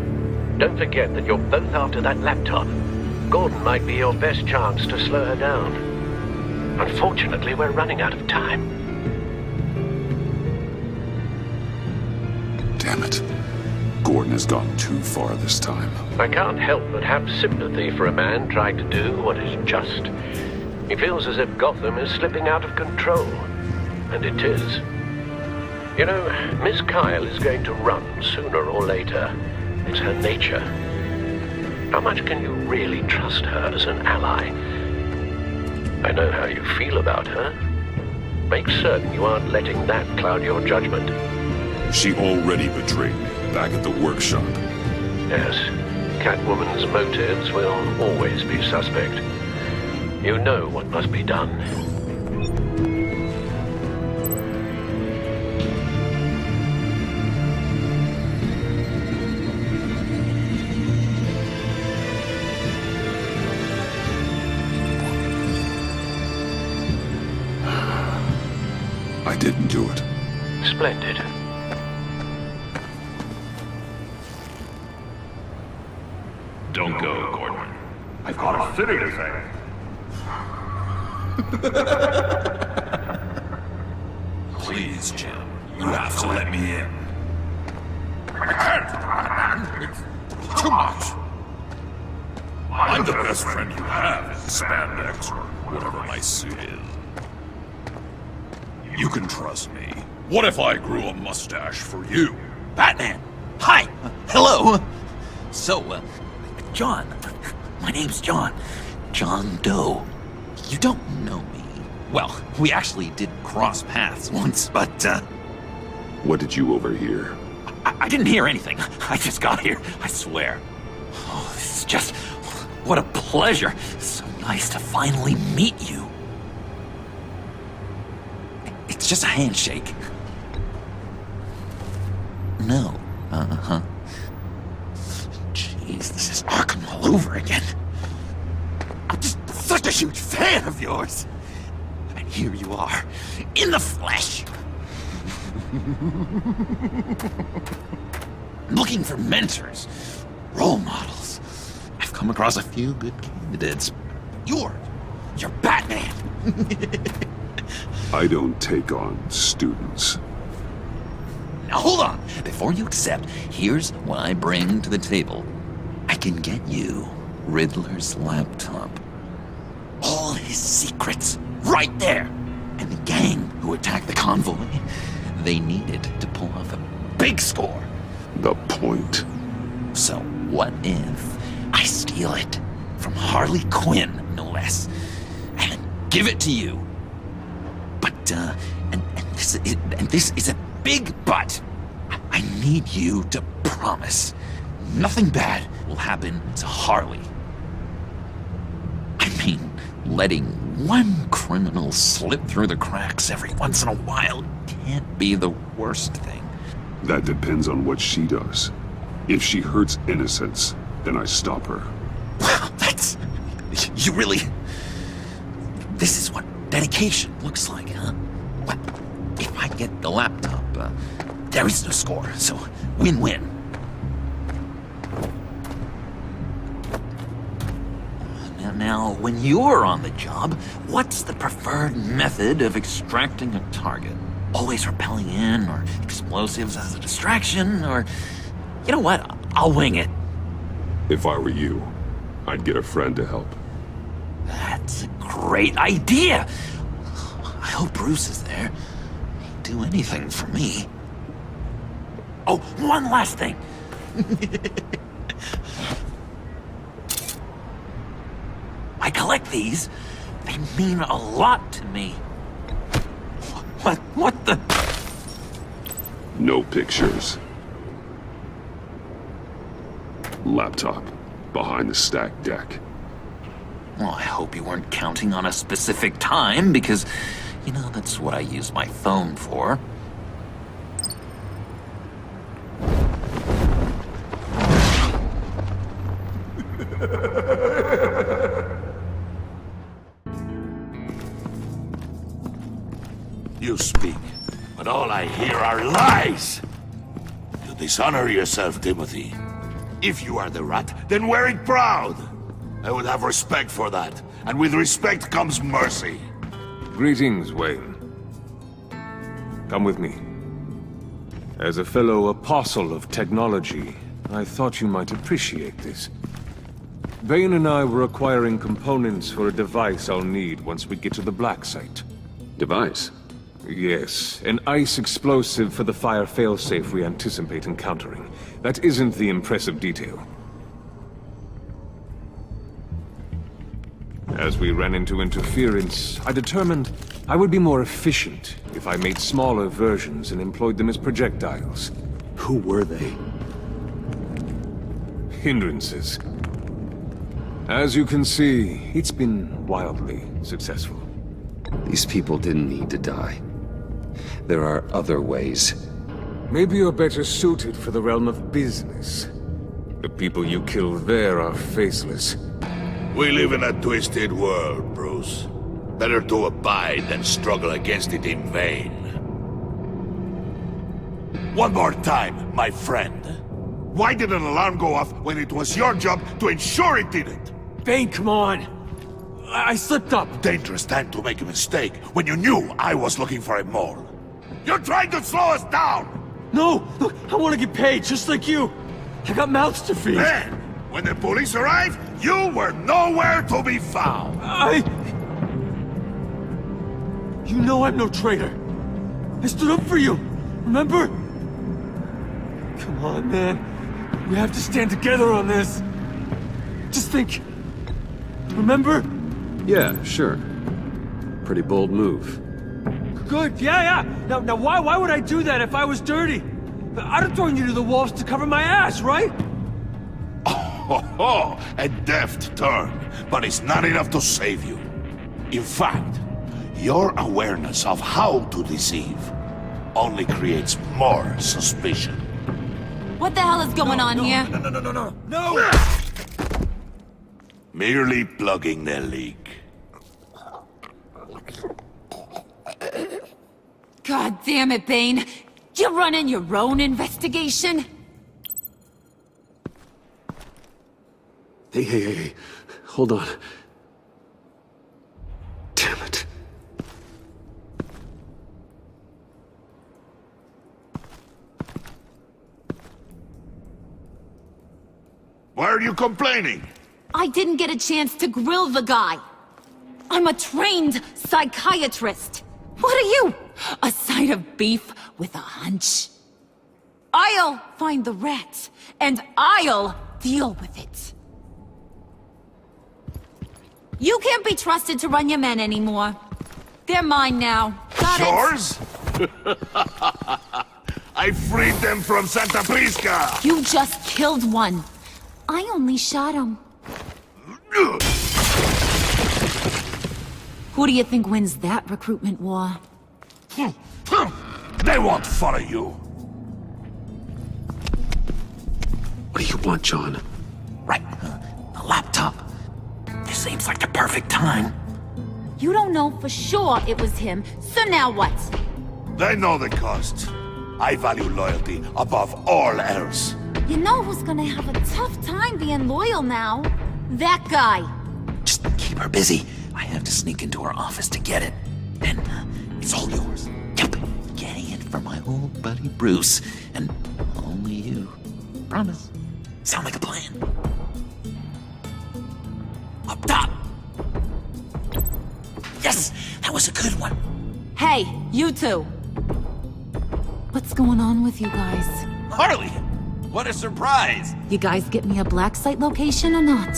S10: Don't forget that you're both after that laptop. Gordon might be your best chance to slow her down. Unfortunately, we're running out of time.
S1: Damn it. Gordon has gone too far this time.
S10: I can't help but have sympathy for a man trying to do what is just. He feels as if Gotham is slipping out of control. And it is. You know, Miss Kyle is going to run sooner or later. It's her nature. How much can you really trust her as an ally? I know how you feel about her. Make certain you aren't letting that cloud your judgment.
S1: She already betrayed me back at the workshop.
S10: Yes, Catwoman's motives will always be suspect. You know what must be done.
S1: I didn't do it.
S10: Splendid.
S15: Don't go, Gordon. I've got a city to save.
S12: Please, Jim. You have to let me in.
S15: I can't. It's too much.
S12: I'm the best friend you have in spandex or whatever my suit is. You can trust me. What if I grew a mustache for you?
S6: Batman! Hi! Hello! So, John. My name's John. John Doe. You don't know me. Well, we actually did cross paths once, but,
S1: What did you overhear?
S6: I didn't hear anything. I just got here, I swear. Oh, this is just... What a pleasure. So nice to finally meet you. It's just a handshake. No. Uh-huh. Jeez, this is Arkham all over again. I'm just such a huge fan of yours. And here you are, in the flesh. Looking for mentors, role models. I've come across a few good candidates. You're Batman.
S1: I don't take on students.
S6: Now hold on. Before you accept, here's what I bring to the table. I can get you Riddler's laptop. All his secrets, right there. And the gang who attacked the convoy, they needed to pull off a big score.
S1: The point.
S6: So what if I steal it from Harley Quinn, no less, and give it to you? But, and this is a big but. I need you to promise nothing bad will happen to Harley. I mean, letting one criminal slip through the cracks every once in a while can't be the worst thing.
S1: That depends on what she does. If she hurts innocents, then I stop her.
S6: Wow, that's... You really... This is what dedication looks like, huh? Well, if I get the laptop, there is no score, so win-win. Now, when you're on the job, what's the preferred method of extracting a target? Always rappelling in, or explosives as a distraction, or... You know what? I'll wing it.
S1: If I were you, I'd get a friend to help.
S6: That's a great idea! I hope Bruce is there. He'd do anything for me. Oh, one last thing! I collect these. They mean a lot to me. What the...
S1: No pictures. Laptop. Behind the stacked deck.
S6: Well, I hope you weren't counting on a specific time, because, you know, that's what I use my phone for.
S15: You speak, but all I hear are lies. Do
S4: Dishonor yourself, Timothy. If you are the rat, then wear it proud. I would have respect for that, and with respect comes mercy.
S3: Greetings, Wayne. Come with me. As a fellow apostle of technology, I thought you might appreciate this. Vane and I were acquiring components for a device I'll need once we get to the Black Site.
S1: Device?
S3: Yes, an ice explosive for the fire failsafe we anticipate encountering. That isn't the impressive detail. As we ran into interference, I determined I would be more efficient if I made smaller versions and employed them as projectiles.
S1: Who were they?
S3: Hindrances. As you can see, it's been wildly successful.
S1: These people didn't need to die. There are other ways.
S3: Maybe you're better suited for the realm of business. The people you kill there are faceless.
S4: We live in a twisted world, Bruce. Better to abide than struggle against it in vain. One more time, my friend. Why did an alarm go off when it was your job to ensure it didn't?
S7: Bane, come on! I slipped up!
S4: Dangerous time to make a mistake when you knew I was looking for a mole. You're trying to slow us down!
S7: No! Look, I want to get paid, just like you! I got mouths to feed!
S4: Then, when the police arrived, you were nowhere to be found!
S7: You know I'm no traitor! I stood up for you, remember? Come on, man. We have to stand together on this. Just think. Remember?
S1: Yeah, sure. Pretty bold move.
S7: Good, yeah. Now why would I do that if I was dirty? I'd have thrown you to the wolves to cover my ass, right?
S4: Oh, a deft turn, but it's not enough to save you. In fact, your awareness of how to deceive only creates more suspicion.
S5: What the hell is going on here?
S7: No!
S4: Merely plugging the leak.
S5: God damn it, Bane. You're running your own investigation?
S1: Hey. Hold on. Damn it.
S4: Why are you complaining?
S5: I didn't get a chance to grill the guy. I'm a trained psychiatrist. What are you? A side of beef with a hunch? I'll find the rat, and I'll deal with it. You can't be trusted to run your men anymore. They're mine now. Got it?
S4: Yours? I freed them from Santa Prisca!
S5: You just killed one. I only shot him. Who do you think wins that recruitment war?
S4: They won't follow you.
S1: What do you want, John?
S12: Right. The laptop. This seems like the perfect time.
S5: You don't know for sure it was him, so now what?
S4: They know the cost. I value loyalty above all else.
S5: You know who's gonna have a tough time being loyal now? That guy.
S12: Just keep her busy. I have to sneak into her office to get it. Then, it's all yours. Yep. Getting it for my old buddy Bruce. And only you. Promise. Sound like a plan. Up top! Yes! That was a good one.
S5: Hey, you two. What's going on with you guys?
S12: Harley! What a surprise!
S5: You guys get me a black site location or not?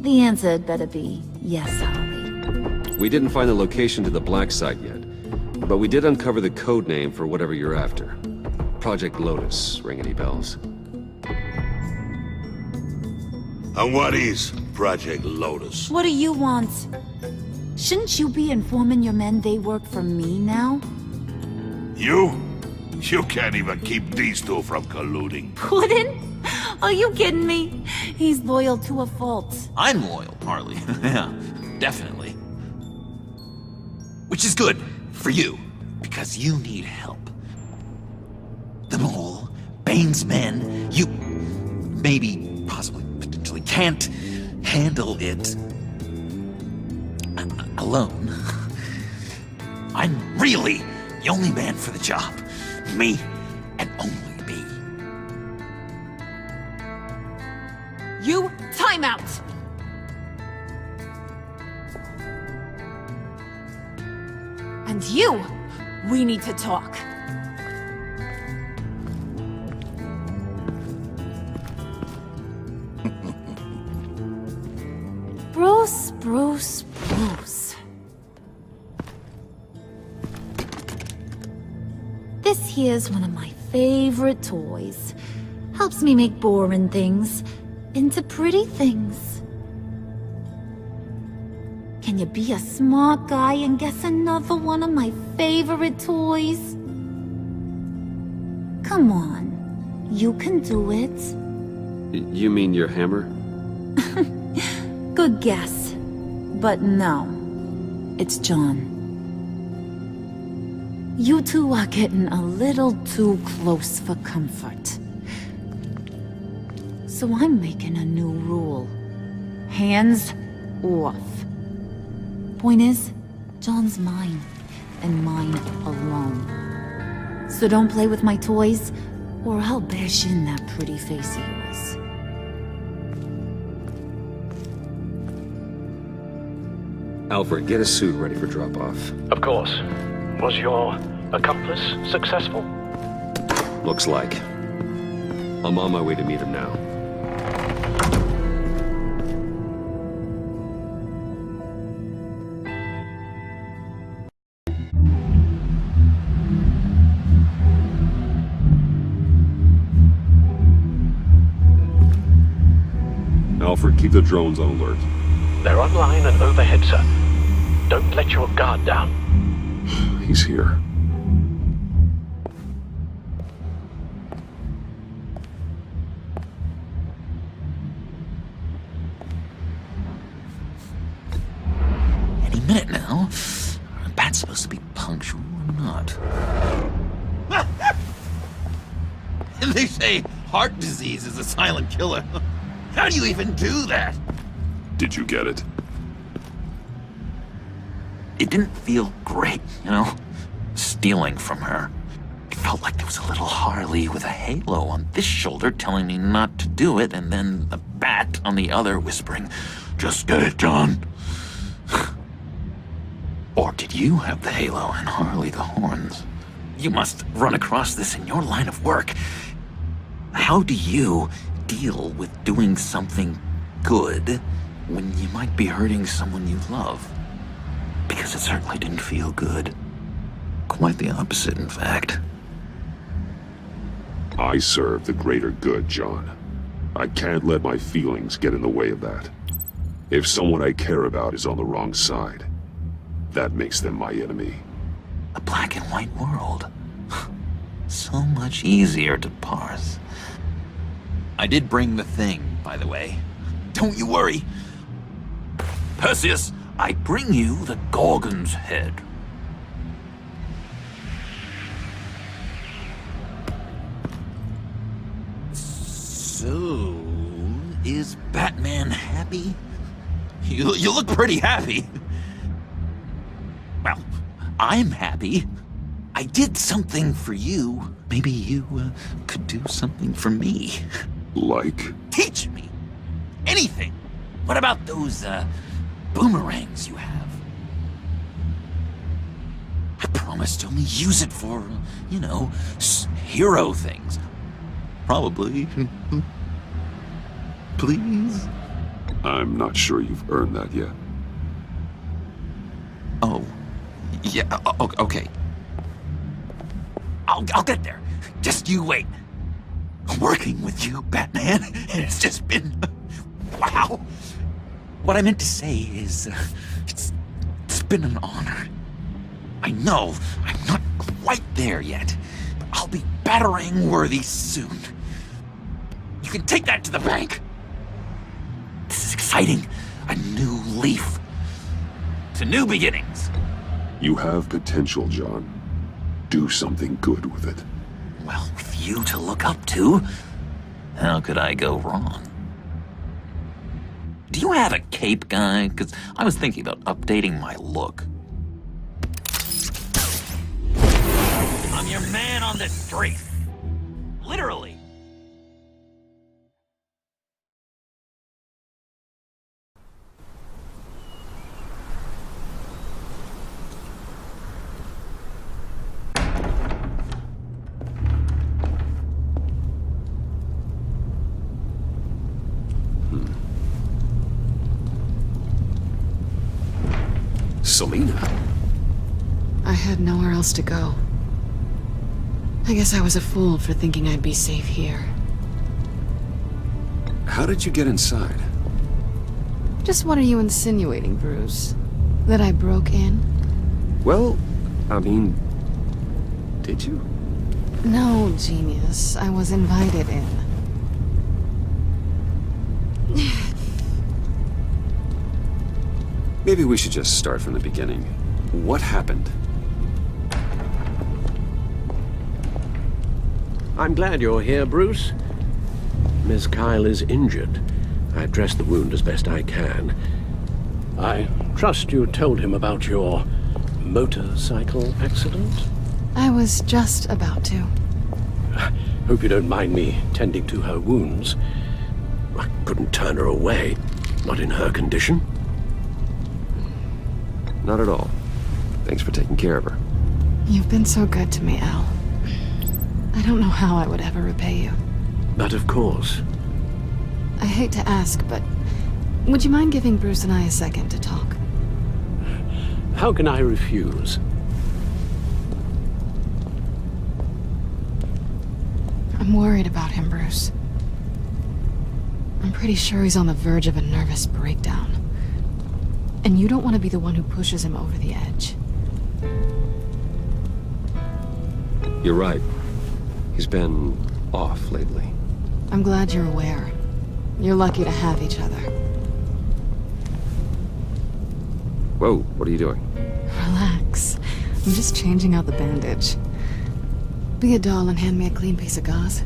S5: The answer had better be yes, Harley.
S1: We didn't find the location to the black site yet, but we did uncover the code name for whatever you're after. Project Lotus. Ring any bells?
S4: And what is Project Lotus?
S5: What do you want? Shouldn't you be informing your men they work for me now?
S4: You? You can't even keep these two from colluding.
S5: Puddin'? Are you kidding me? He's loyal to a fault.
S12: I'm loyal, Harley. Yeah, definitely. Which is good for you, because you need help. them all, Bane's men, you maybe, possibly, potentially can't handle it alone. I'm really the only man for the job. Me and only me.
S5: You, time out! And you, we need to talk. Bruce. This here's one of my favorite toys. Helps me make boring things into pretty things. Can you be a smart guy and guess another one of my favorite toys? Come on, you can do it.
S11: You mean your hammer?
S5: Good guess. But no, it's John. You two are getting a little too close for comfort. So I'm making a new rule. Hands off. Point is, John's mine, and mine alone. So don't play with my toys, or I'll bash in that pretty face of yours.
S11: Alfred, get a suit ready for drop-off.
S15: Of course. Was your accomplice successful?
S11: Looks like. I'm on my way to meet him now.
S15: Alfred, keep the drones on alert. They're online and overhead, sir. Don't let your guard down.
S1: He's here.
S12: Any minute now. Are bats supposed to be punctual or not? They say heart disease is a silent killer. How do you even do that?
S1: Did you get it?
S12: It didn't feel great, you know? Stealing from her. It felt like there was a little Harley with a halo on this shoulder telling me not to do it, and then a bat on the other whispering, "Just get it done." Or did you have the halo and Harley the horns? You must run across this in your line of work. How do you deal with doing something good when you might be hurting someone you love? Because it certainly didn't feel good. Quite the opposite, in fact.
S1: I serve the greater good, John. I can't let my feelings get in the way of that. If someone I care about is on the wrong side, that makes them my enemy.
S12: A black and white world. So much easier to parse. I did bring the thing, by the way. Don't you worry. Perseus, I bring you the Gorgon's head. So, is Batman happy? You look pretty happy. Well, I'm happy. I did something for you. Maybe you could do something for me.
S1: Like?
S12: Teach me. Anything. What about those, boomerangs you have? I promised to only use it for, you know, hero things. Probably. Please?
S1: I'm not sure you've earned that yet.
S12: Oh. Yeah, okay. I'll get there. Just you wait. Working with you, Batman, it's just been... wow. What I meant to say is, it's been an honor. I know I'm not quite there yet, but I'll be battering-worthy soon. You can take that to the bank. This is exciting. A new leaf. To new beginnings.
S1: You have potential, John. Do something good with it.
S12: Well, with
S6: you to look up to. How could I go wrong? Do you have a cape, guy? Because I was thinking about updating my look. I'm your man on the street. Literally.
S1: Selina?
S2: I had nowhere else to go. I guess I was a fool for thinking I'd be safe here.
S1: How did you get inside?
S2: Just what are you insinuating, Bruce? That I broke in?
S1: Well, I mean, did you?
S2: No, genius. I was invited in.
S1: Maybe we should just start from the beginning. What happened?
S16: I'm glad you're here, Bruce. Miss Kyle is injured. I've dressed the wound as best I can. I trust you told him about your motorcycle accident?
S2: I was just about to.
S16: Hope you don't mind me tending to her wounds. I couldn't turn her away, not in her condition.
S11: Not at all. Thanks for taking care of her.
S2: You've been so good to me, Al. I don't know how I would ever repay you.
S16: But of course.
S2: I hate to ask, but would you mind giving Bruce and I a second to talk?
S16: How can I refuse?
S2: I'm worried about him, Bruce. I'm pretty sure he's on the verge of a nervous breakdown. And you don't want to be the one who pushes him over the edge.
S11: You're right. He's been off lately.
S2: I'm glad you're aware. You're lucky to have each other.
S11: Whoa, what are you doing?
S2: Relax. I'm just changing out the bandage. Be a doll and hand me a clean piece of gauze.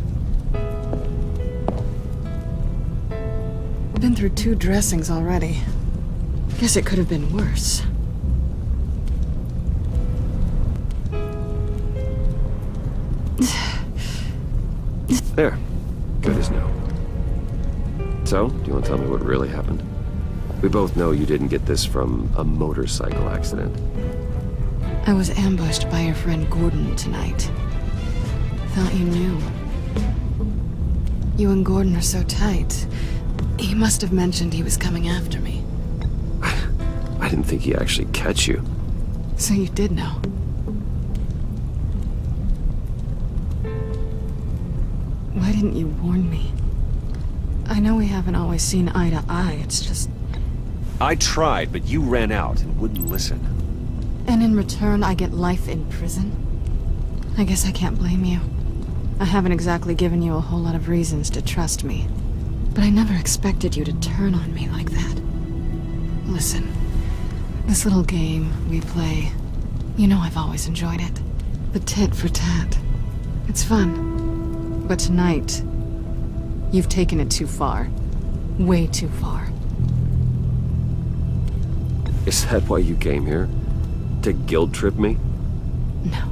S2: Been through 2 dressings already. Guess it could have been worse.
S11: There. Good as new. So, do you want to tell me what really happened? We both know you didn't get this from a motorcycle accident.
S2: I was ambushed by your friend Gordon tonight. Thought you knew. You and Gordon are so tight. He must have mentioned he was coming after me.
S11: I didn't think he'd actually catch you.
S2: So you did know. Why didn't you warn me? I know we haven't always seen eye to eye, it's just...
S11: I tried, but you ran out and wouldn't listen.
S2: And in return, I get life in prison? I guess I can't blame you. I haven't exactly given you a whole lot of reasons to trust me. But I never expected you to turn on me like that. Listen, this little game we play, you know I've always enjoyed it. The tit for tat. It's fun. But tonight, you've taken it too far. Way too far.
S11: Is that why you came here? To guilt trip me?
S2: No.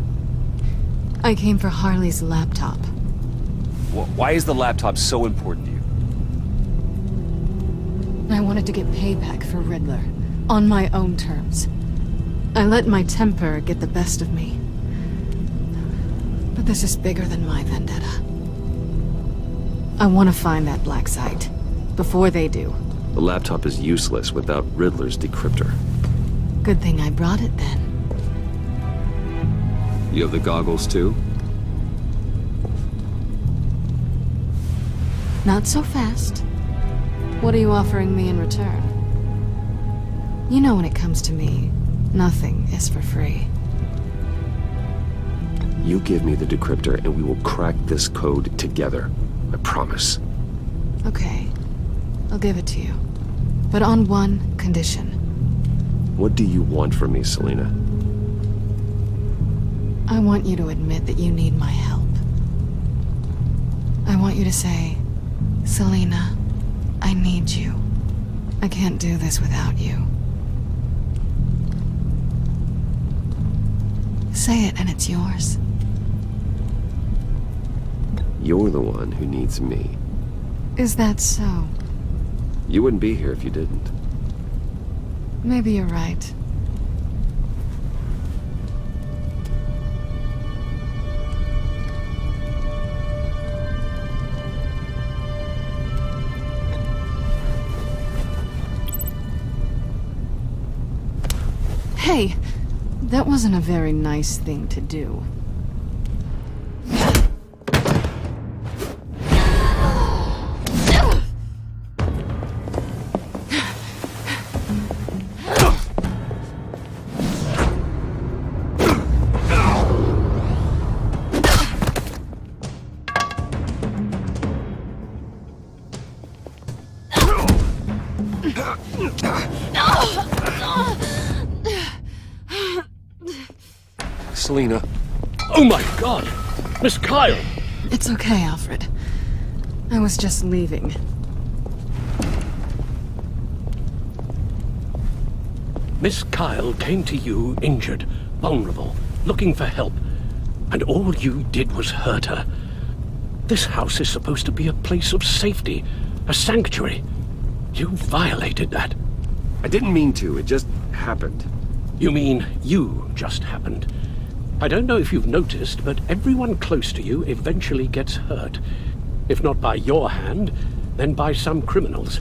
S2: I came for Harley's laptop.
S11: Why is the laptop so important to you?
S2: I wanted to get payback for Riddler. On my own terms. I let my temper get the best of me. But this is bigger than my vendetta. I want to find that black site. Before they do.
S11: The laptop is useless without Riddler's decryptor.
S2: Good thing I brought it then.
S1: You have the goggles too?
S2: Not so fast. What are you offering me in return? You know when it comes to me, nothing is for free.
S11: You give me the decryptor and we will crack this code together. I promise.
S2: Okay. I'll give it to you. But on one condition.
S11: What do you want from me, Selina?
S2: I want you to admit that you need my help. I want you to say, Selena, I need you. I can't do this without you. Say it and it's yours.
S11: You're the one who needs me.
S2: Is that so?
S11: You wouldn't be here if you didn't.
S2: Maybe you're right. Hey, that wasn't a very nice thing to do.
S16: Selena. Oh my God! Miss Kyle!
S2: It's okay, Alfred. I was just leaving.
S16: Miss Kyle came to you injured, vulnerable, looking for help, and all you did was hurt her. This house is supposed to be a place of safety, a sanctuary. You violated that.
S11: I didn't mean to, it just happened.
S16: You mean you just happened? I don't know if you've noticed, but everyone close to you eventually gets hurt. If not by your hand, then by some criminals.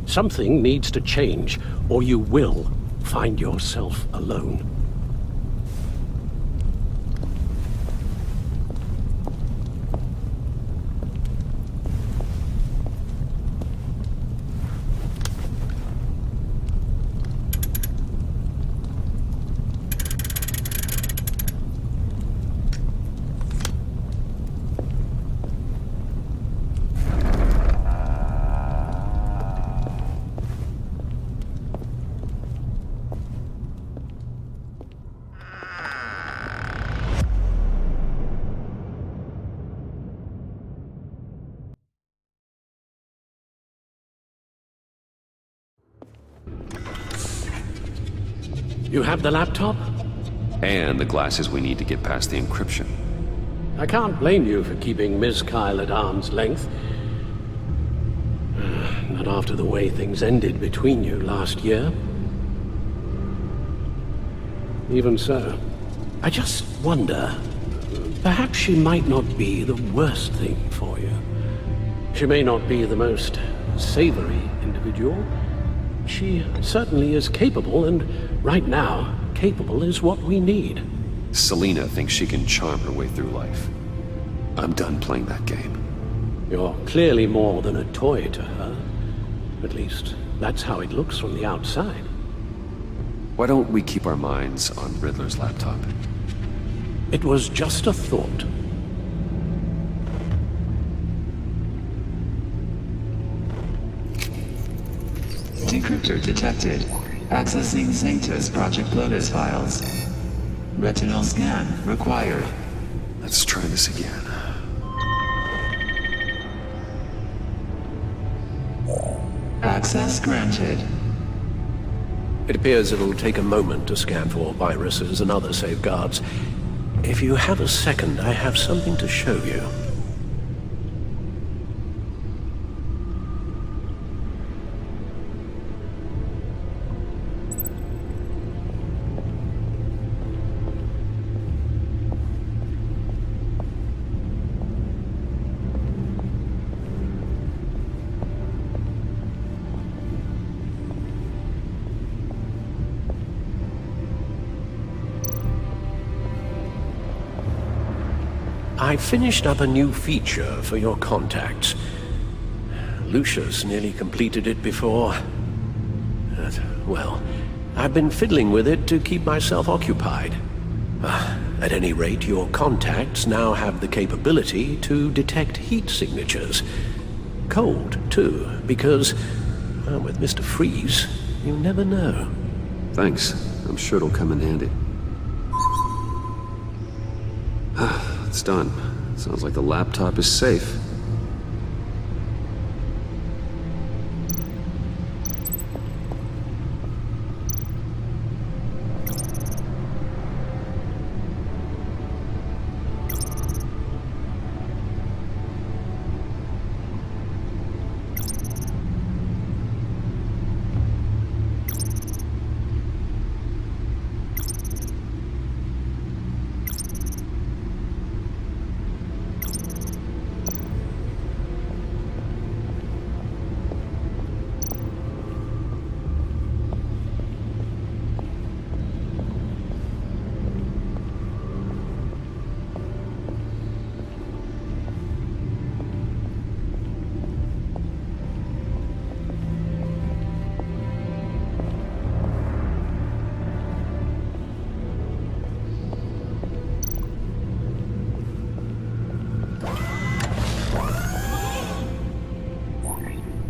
S16: Something needs to change, or you will find yourself alone. You have the laptop?
S11: And the glasses we need to get past the encryption.
S16: I can't blame you for keeping Miss Kyle at arm's length. Not after the way things ended between you last year. Even so, I just wonder, perhaps she might not be the worst thing for you. She may not be the most savory individual. She certainly is capable, and right now, capable is what we need.
S11: Selena thinks she can charm her way through life. I'm done playing that game.
S16: You're clearly more than a toy to her. At least, that's how it looks from the outside.
S11: Why don't we keep our minds on Riddler's laptop?
S16: It was just a thought.
S13: Decryptor detected. Accessing Sanctus Project Lotus files. Retinal scan required.
S11: Let's try this again.
S13: Access granted.
S16: It appears it'll take a moment to scan for viruses and other safeguards. If you have a second, I have something to show you. I finished up a new feature for your contacts. Lucius nearly completed it before. Well, I've been fiddling with it to keep myself occupied. At any rate, your contacts now have the capability to detect heat signatures. Cold, too, because, well, with Mr. Freeze, you never know.
S11: Thanks. I'm sure it'll come in handy. It's done. Sounds like the laptop is safe.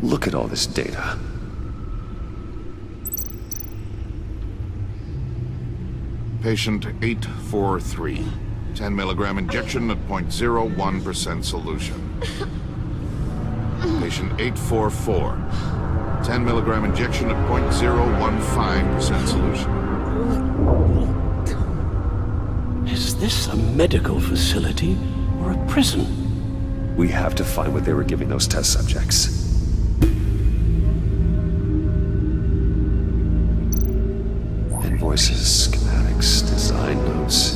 S1: Look at all this data.
S17: Patient 843. 10 milligram injection at 0.01% solution. Patient 844. 10 milligram injection at 0.015% solution.
S16: Is this a medical facility or a prison?
S1: We have to find what they were giving those test subjects. Invoices, schematics, design notes.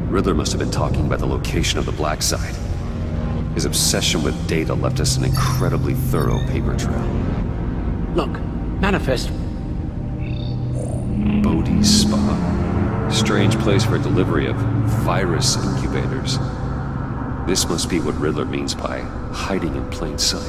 S1: Riddler must have been talking about the location of the black site. His obsession with data left us an incredibly thorough paper trail.
S16: Look, manifest.
S1: Bodhi's Spa. Strange place for delivery of virus incubators. This must be what Riddler means by hiding in plain sight.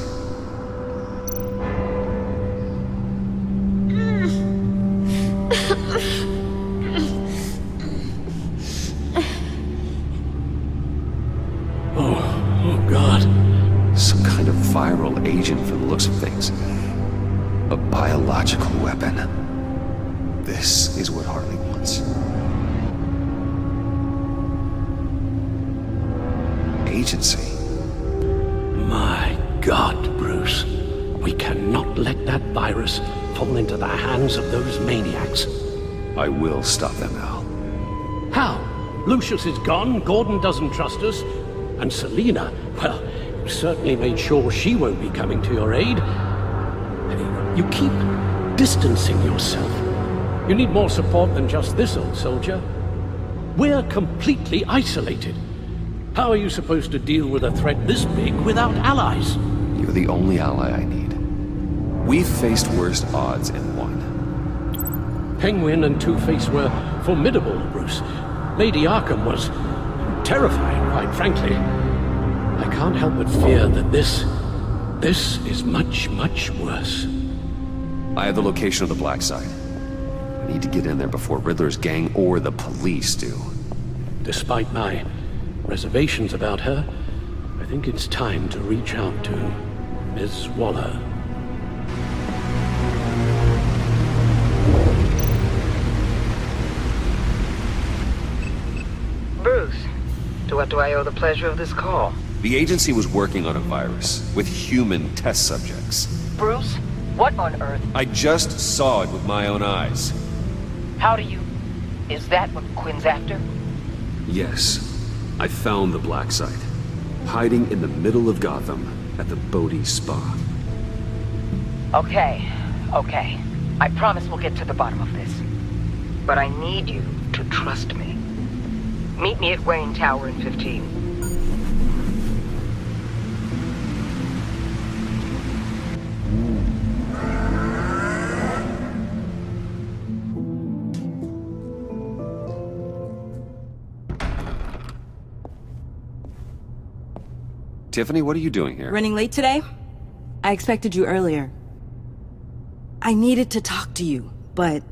S16: Oh, God.
S1: Some kind of viral agent from the looks of things. A biological weapon. This is what Harley wants. Agency.
S16: My God, Bruce. We cannot let that virus fall into the hands of those maniacs.
S1: I will stop them, Al.
S16: How? Lucius is gone, Gordon doesn't trust us, and Selina, well, you certainly made sure she won't be coming to your aid. You keep distancing yourself. You need more support than just this old soldier. We're completely isolated. How are you supposed to deal with a threat this big without allies?
S1: You're the only ally I need. We've faced worse odds and won.
S16: Penguin and Two-Face were formidable, Bruce. Lady Arkham was terrifying, quite frankly. I can't help but fear that this is much, much worse.
S1: I have the location of the black site. I need to get in there before Riddler's gang or the police do.
S16: Despite my reservations about her, I think it's time to reach out to Ms. Waller.
S8: Bruce, to what do I owe the pleasure of this call?
S1: The agency was working on a virus with human test subjects.
S8: Bruce, what on earth?
S1: I just saw it with my own eyes.
S8: How do you... Is that what Quinn's after?
S1: Yes. I found the black site, hiding in the middle of Gotham at the Bodhi Spa.
S8: Okay. I promise we'll get to the bottom of this. But I need you to trust me. Meet me at Wayne Tower in 15.
S1: Tiffany, what are you doing here?
S18: Running late today? I expected you earlier. I needed to talk to you, but...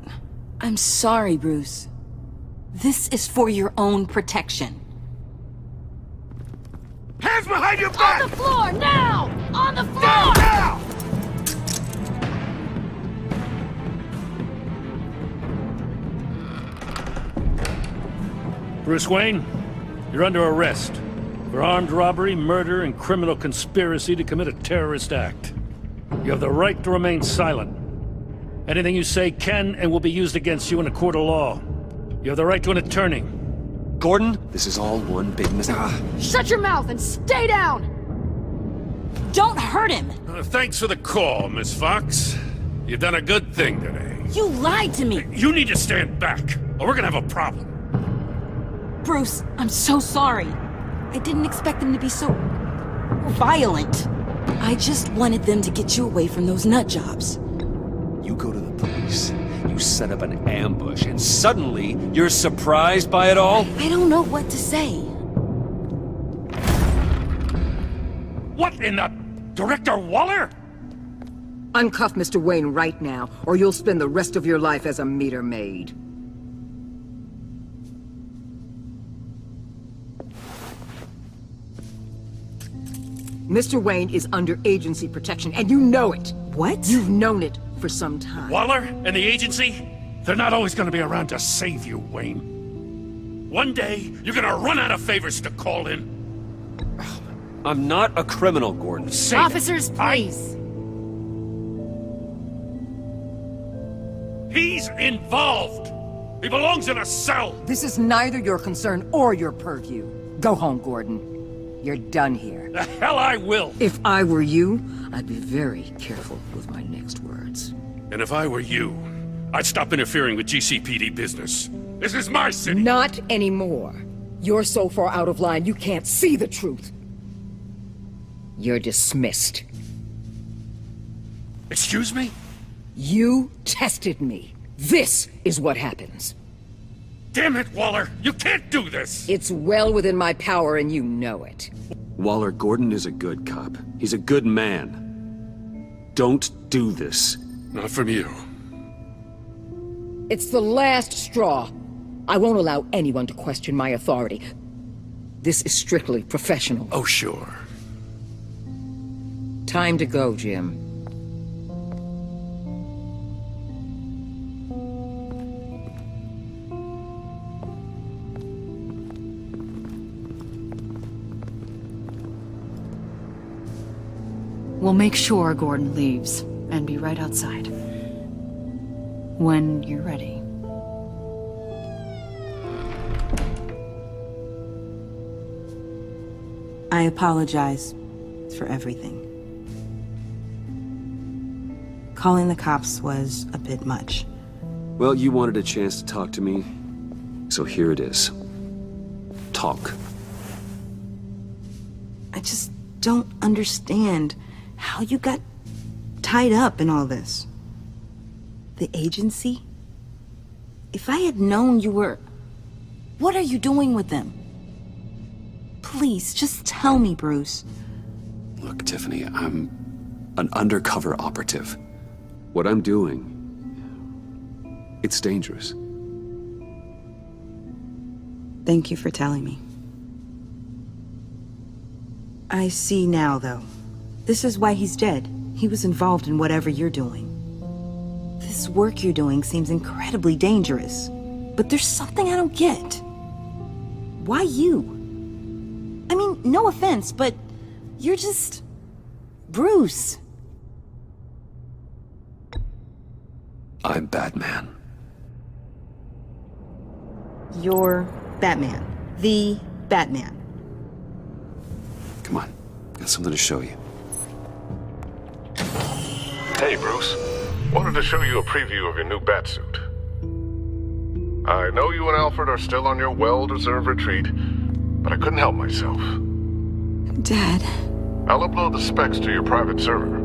S18: I'm sorry, Bruce. This is for your own protection.
S4: Hands behind your back!
S5: On the floor, now! On the floor!
S4: Now!
S14: Bruce Wayne, you're under arrest for armed robbery, murder, and criminal conspiracy to commit a terrorist act. You have the right to remain silent. Anything you say can and will be used against you in a court of law. You have the right to an attorney.
S1: Gordon, this is all one big mistake.
S2: Shut your mouth and stay down!
S18: Don't hurt him!
S14: Thanks for the call, Miss Fox. You've done a good thing today.
S18: You lied to me!
S14: You need to stand back, or we're gonna have a problem.
S18: Bruce, I'm so sorry. I didn't expect them to be so... violent. I just wanted them to get you away from those nut jobs.
S1: You go to the police, you set up an ambush, and suddenly you're surprised by it all?
S18: I don't know what to say.
S14: What in the... Director Waller?
S8: Uncuff Mr. Wayne right now, or you'll spend the rest of your life as a meter maid. Mr. Wayne is under agency protection, and you know it.
S18: What?
S8: You've known it for some time.
S14: Waller and the agency? They're not always gonna be around to save you, Wayne. One day, you're gonna run out of favors to call in.
S11: I'm not a criminal, Gordon.
S14: Say
S5: Officers, please.
S14: He's involved. He belongs in a cell.
S8: This is neither your concern or your purview. Go home, Gordon. You're done here.
S14: The hell I will.
S8: If I were you, I'd be very careful with my next words.
S14: And if I were you, I'd stop interfering with GCPD business. This is my city.
S8: Not anymore. You're so far out of line, you can't see the truth. You're dismissed.
S14: Excuse me?
S8: You tested me. This is what happens.
S14: Damn it, Waller! You can't do this!
S8: It's well within my power and you know it.
S1: Waller, Gordon is a good cop. He's a good man. Don't do this.
S14: Not from you.
S8: It's the last straw. I won't allow anyone to question my authority. This is strictly professional.
S14: Oh, sure.
S8: Time to go, Jim.
S19: We'll make sure Gordon leaves, and be right outside. When you're ready.
S18: I apologize for everything. Calling the cops was a bit much.
S1: Well, you wanted a chance to talk to me, so here it is. Talk.
S18: I just don't understand how you got tied up in all this. The agency? If I had known you were... What are you doing with them? Please, just tell me, Bruce.
S1: Look, Tiffany, I'm an undercover operative. What I'm doing, it's dangerous.
S18: Thank you for telling me. I see now, though. This is why he's dead. He was involved in whatever you're doing. This work you're doing seems incredibly dangerous. But there's something I don't get. Why you? I mean, no offense, but you're just... Bruce.
S1: I'm Batman.
S18: You're Batman. The Batman.
S1: Come on, got something to show you.
S17: Hey, Bruce. Wanted to show you a preview of your new batsuit. I know you and Alfred are still on your well-deserved retreat, but I couldn't help myself.
S18: Dad.
S17: I'll upload the specs to your private server.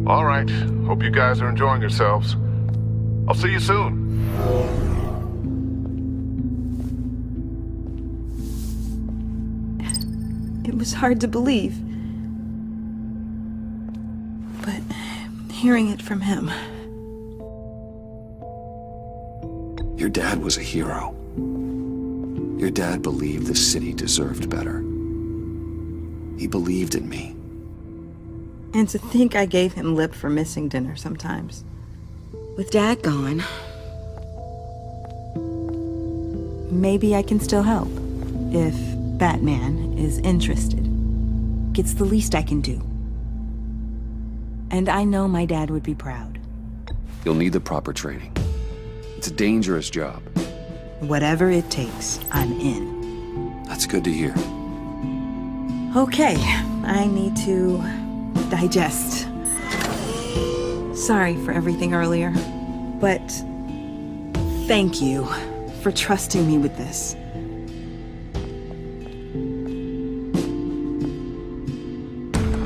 S17: All right. Hope you guys are enjoying yourselves. I'll see you soon.
S18: It was hard to believe. But hearing it from him...
S1: Your dad was a hero. Your dad believed the city deserved better. He believed in me.
S18: And to think I gave him lip for missing dinner sometimes. With Dad gone... Maybe I can still help. If Batman is interested. It's the least I can do. And I know my dad would be proud.
S1: You'll need the proper training. It's a dangerous job.
S18: Whatever it takes, I'm in.
S1: That's good to hear.
S18: Okay, I need to digest. Sorry for everything earlier, but thank you for trusting me with this.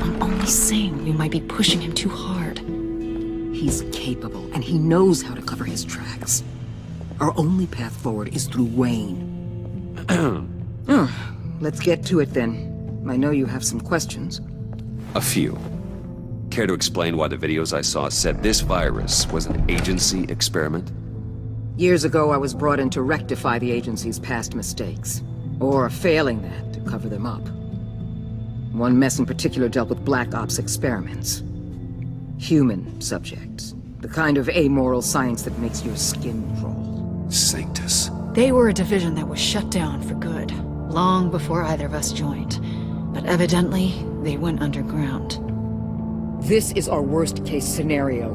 S19: I'm only saying we might be pushing him too hard.
S8: He's capable, and he knows how to cover his tracks. Our only path forward is through Wayne. Let's get to it then. I know you have some questions.
S1: A few. Care to explain why the videos I saw said this virus was an agency experiment?
S20: Years ago, I was brought in to rectify the agency's past mistakes. Or failing that, to cover them up. One mess in particular dealt with Black Ops experiments. Human subjects. The kind of amoral science that makes your skin crawl.
S1: Sanctus.
S19: They were a division that was shut down for good, long before either of us joined. But evidently, they went underground.
S20: This is our worst-case scenario.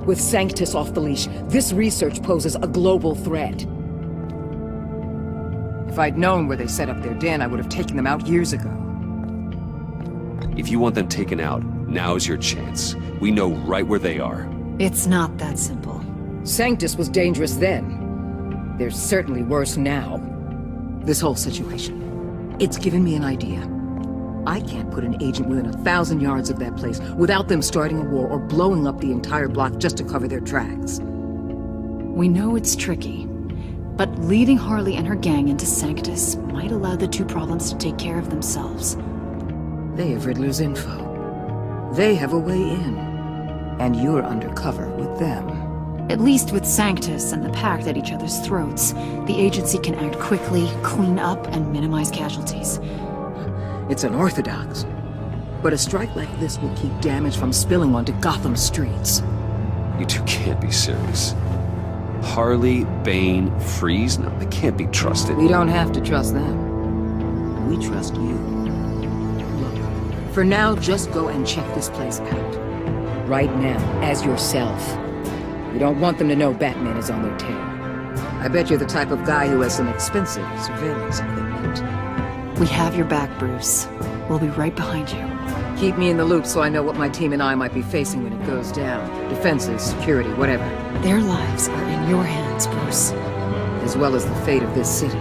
S20: With Sanctus off the leash, this research poses a global threat. If I'd known where they set up their den, I would have taken them out years ago.
S1: If you want them taken out, now's your chance. We know right where they are.
S19: It's not that simple.
S20: Sanctus was dangerous then. They're certainly worse now. This whole situation, it's given me an idea. I can't put an agent within 1,000 yards of that place without them starting a war or blowing up the entire block just to cover their tracks.
S19: We know it's tricky, but leading Harley and her gang into Sanctus might allow the two problems to take care of themselves.
S20: They have Riddler's info. They have a way in. And you're undercover with them.
S19: At least with Sanctus and the Pact at each other's throats, the agency can act quickly, clean up, and minimize casualties.
S20: It's unorthodox. But a strike like this will keep damage from spilling onto Gotham streets.
S1: You two can't be serious. Harley, Bane, Freeze? No, they can't be trusted.
S20: We don't have to trust them. We trust you. Look, for now, just go and check this place out. Right now, as yourself. You don't want them to know Batman is on their tail. I bet you're the type of guy who has some expensive surveillance equipment.
S19: We have your back, Bruce. We'll be right behind you.
S20: Keep me in the loop so I know what my team and I might be facing when it goes down. Defenses, security, whatever.
S19: Their lives are in your hands, Bruce.
S20: As well as the fate of this city.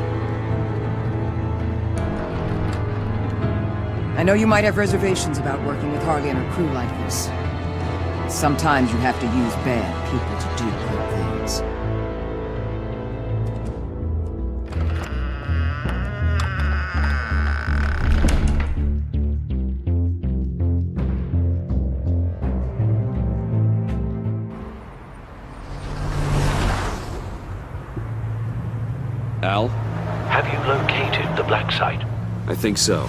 S20: I know you might have reservations about working with Harley and her crew like this. Sometimes you have to use bad people to do good things.
S1: Al?
S10: Have you located the black site?
S1: I think so.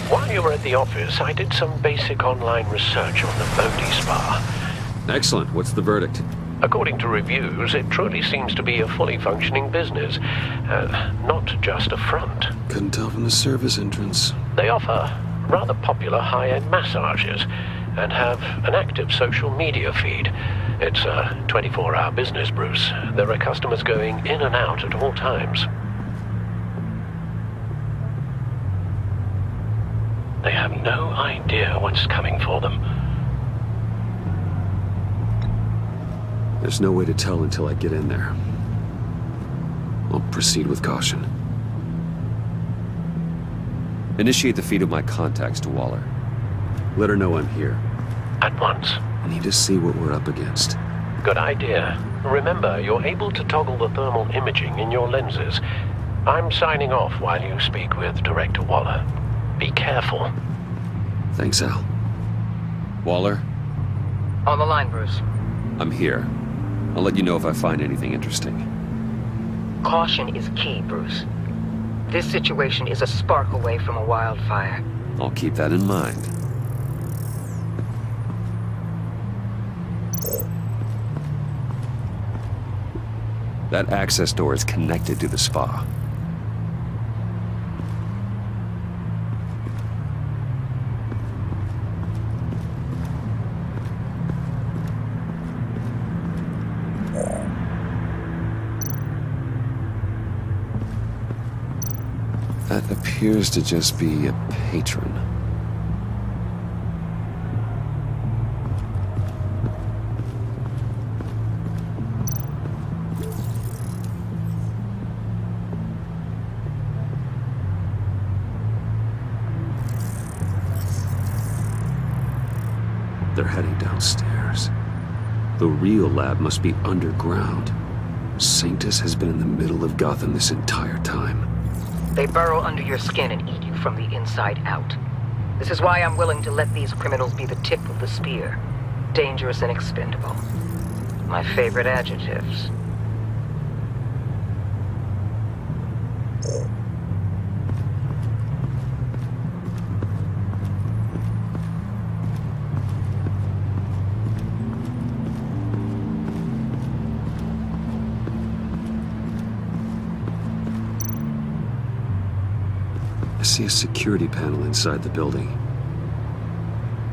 S10: While you were at the office, I did some basic online research on the Bodhi Spa.
S1: Excellent. What's the verdict?
S10: According to reviews, it truly seems to be a fully functioning business, not just a front.
S1: Couldn't tell from the service entrance.
S10: They offer rather popular high-end massages and have an active social media feed. It's a 24-hour business, Bruce. There are customers going in and out at all times. They have no idea what's coming for them.
S1: There's no way to tell until I get in there. I'll proceed with caution. Initiate the feed of my contacts to Waller. Let her know I'm here.
S10: At once.
S1: I need to see what we're up against.
S10: Good idea. Remember, you're able to toggle the thermal imaging in your lenses. I'm signing off while you speak with Director Waller. Be careful.
S1: Thanks, Al. Waller?
S20: On the line, Bruce.
S1: I'm here. I'll let you know if I find anything interesting.
S20: Caution is key, Bruce. This situation is a spark away from a wildfire.
S1: I'll keep that in mind. That access door is connected to the spa. That appears to just be a patron. They're heading downstairs. The real lab must be underground. Sanctus has been in the middle of Gotham this entire time.
S20: They burrow under your skin and eat you from the inside out.
S8: This is why I'm willing to let these criminals be the tip of the spear. Dangerous and expendable. My favorite adjectives.
S1: I see a security panel inside the building.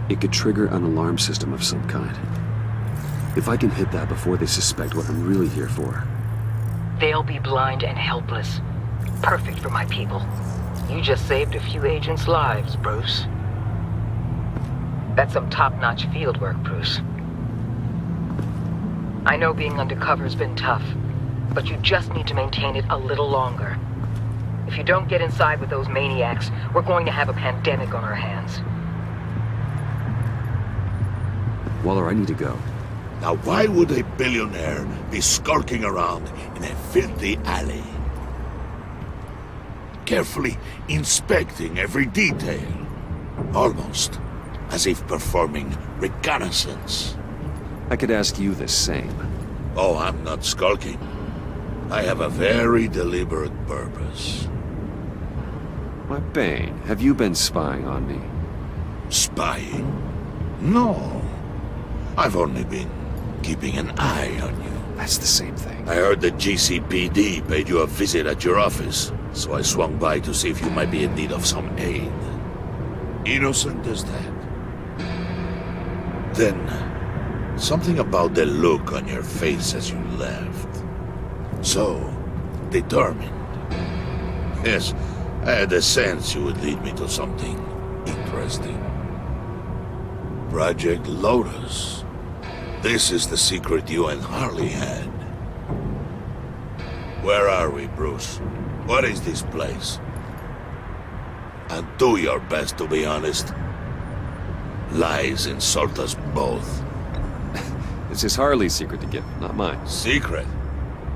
S1: It could trigger an alarm system of some kind. If I can hit that before they suspect what I'm really here for.
S8: They'll be blind and helpless. Perfect for my people. You just saved a few agents' lives, Bruce. That's some top-notch field work, Bruce. I know being undercover's been tough, but you just need to maintain it a little longer. If you don't get inside with those maniacs, we're going to have a pandemic on our hands.
S1: Waller, I need to go.
S4: Now why would a billionaire be skulking around in a filthy alley? Carefully inspecting every detail. Almost as if performing reconnaissance.
S1: I could ask you the same.
S4: Oh, I'm not skulking. I have a very deliberate purpose.
S1: Why, Bane, have you been spying on me?
S4: Spying? No. I've only been keeping an eye on you.
S1: That's the same thing.
S4: I heard the GCPD paid you a visit at your office, so I swung by to see if you might be in need of some aid. Innocent as that. Then, something about the look on your face as you left. So, determined. Yes, I had a sense you would lead me to something interesting. Project Lotus. This is the secret you and Harley had. Where are we, Bruce? What is this place? And do your best to be honest. Lies insult us both.
S1: This is Harley's secret to give, not mine.
S4: Secret?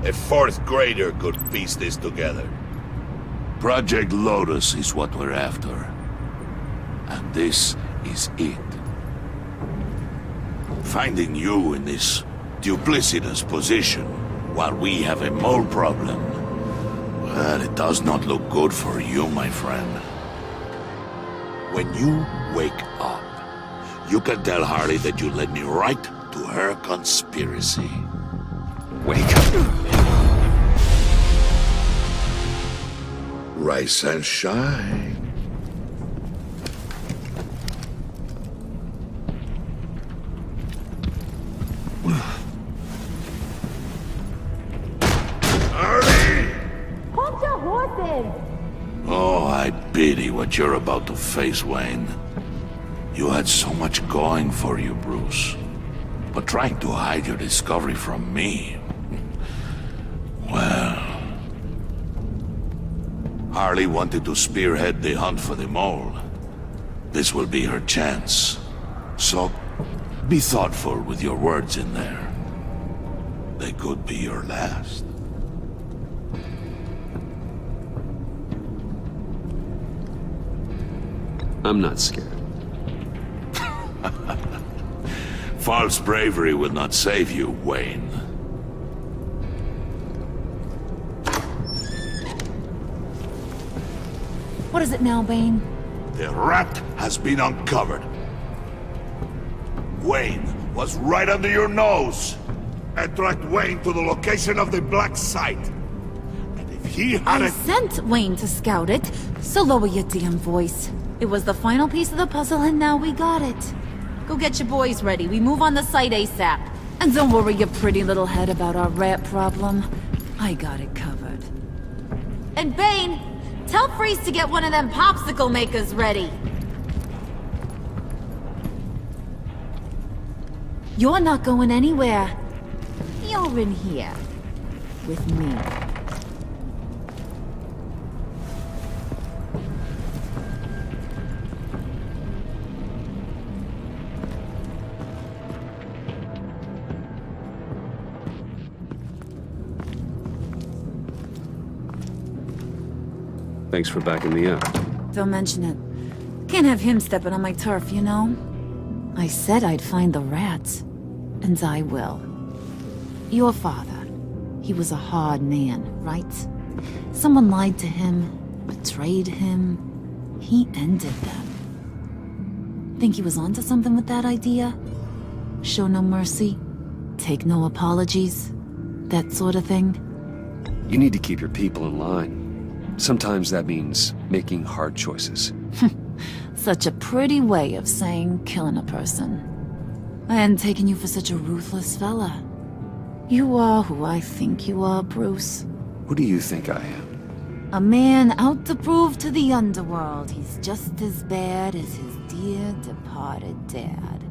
S4: A fourth grader could piece this together. Project Lotus is what we're after. And this is it. Finding you in this duplicitous position while we have a mole problem, well, it does not look good for you, my friend. When you wake up, you can tell Harley that you led me right to her conspiracy.
S1: Wake up.
S4: Rise and shine.
S5: Hold your horses!
S4: Oh, I pity what you're about to face, Wayne. You had so much going for you, Bruce. But trying to hide your discovery from me... well... Harley wanted to spearhead the hunt for the mole. This will be her chance. So, be thoughtful with your words in there. They could be your last.
S1: I'm not scared.
S4: False bravery will not save you, Wayne.
S5: What is it now, Bane?
S4: The rat has been uncovered. Wayne was right under your nose. And tracked Wayne to the location of the black site. And if he
S5: I
S4: hadn't...
S5: sent Wayne to scout it, so lower your damn voice. It was the final piece of the puzzle and now we got it. Go get your boys ready. We move on the site ASAP. And don't worry your pretty little head about our rat problem. I got it covered. And Bane, tell Freeze to get one of them popsicle makers ready. You're not going anywhere. You're in here. With me.
S1: Thanks for backing me up.
S5: Don't mention it. Can't Can't have him stepping on my turf, you know? I said I'd find the rats. And I will. Your father, he was a hard man, right? Someone lied to him, betrayed him. He ended them. Think he was onto something with that idea? Show no mercy? Take no apologies? That sort of thing?
S1: You need to keep your people in line. Sometimes that means making hard choices.
S5: Such a pretty way of saying killing a person. I hadn't taken you for such a ruthless fella. You are who I think you are, Bruce.
S1: Who do you think I am?
S5: A man out to prove to the underworld he's just as bad as his dear departed dad.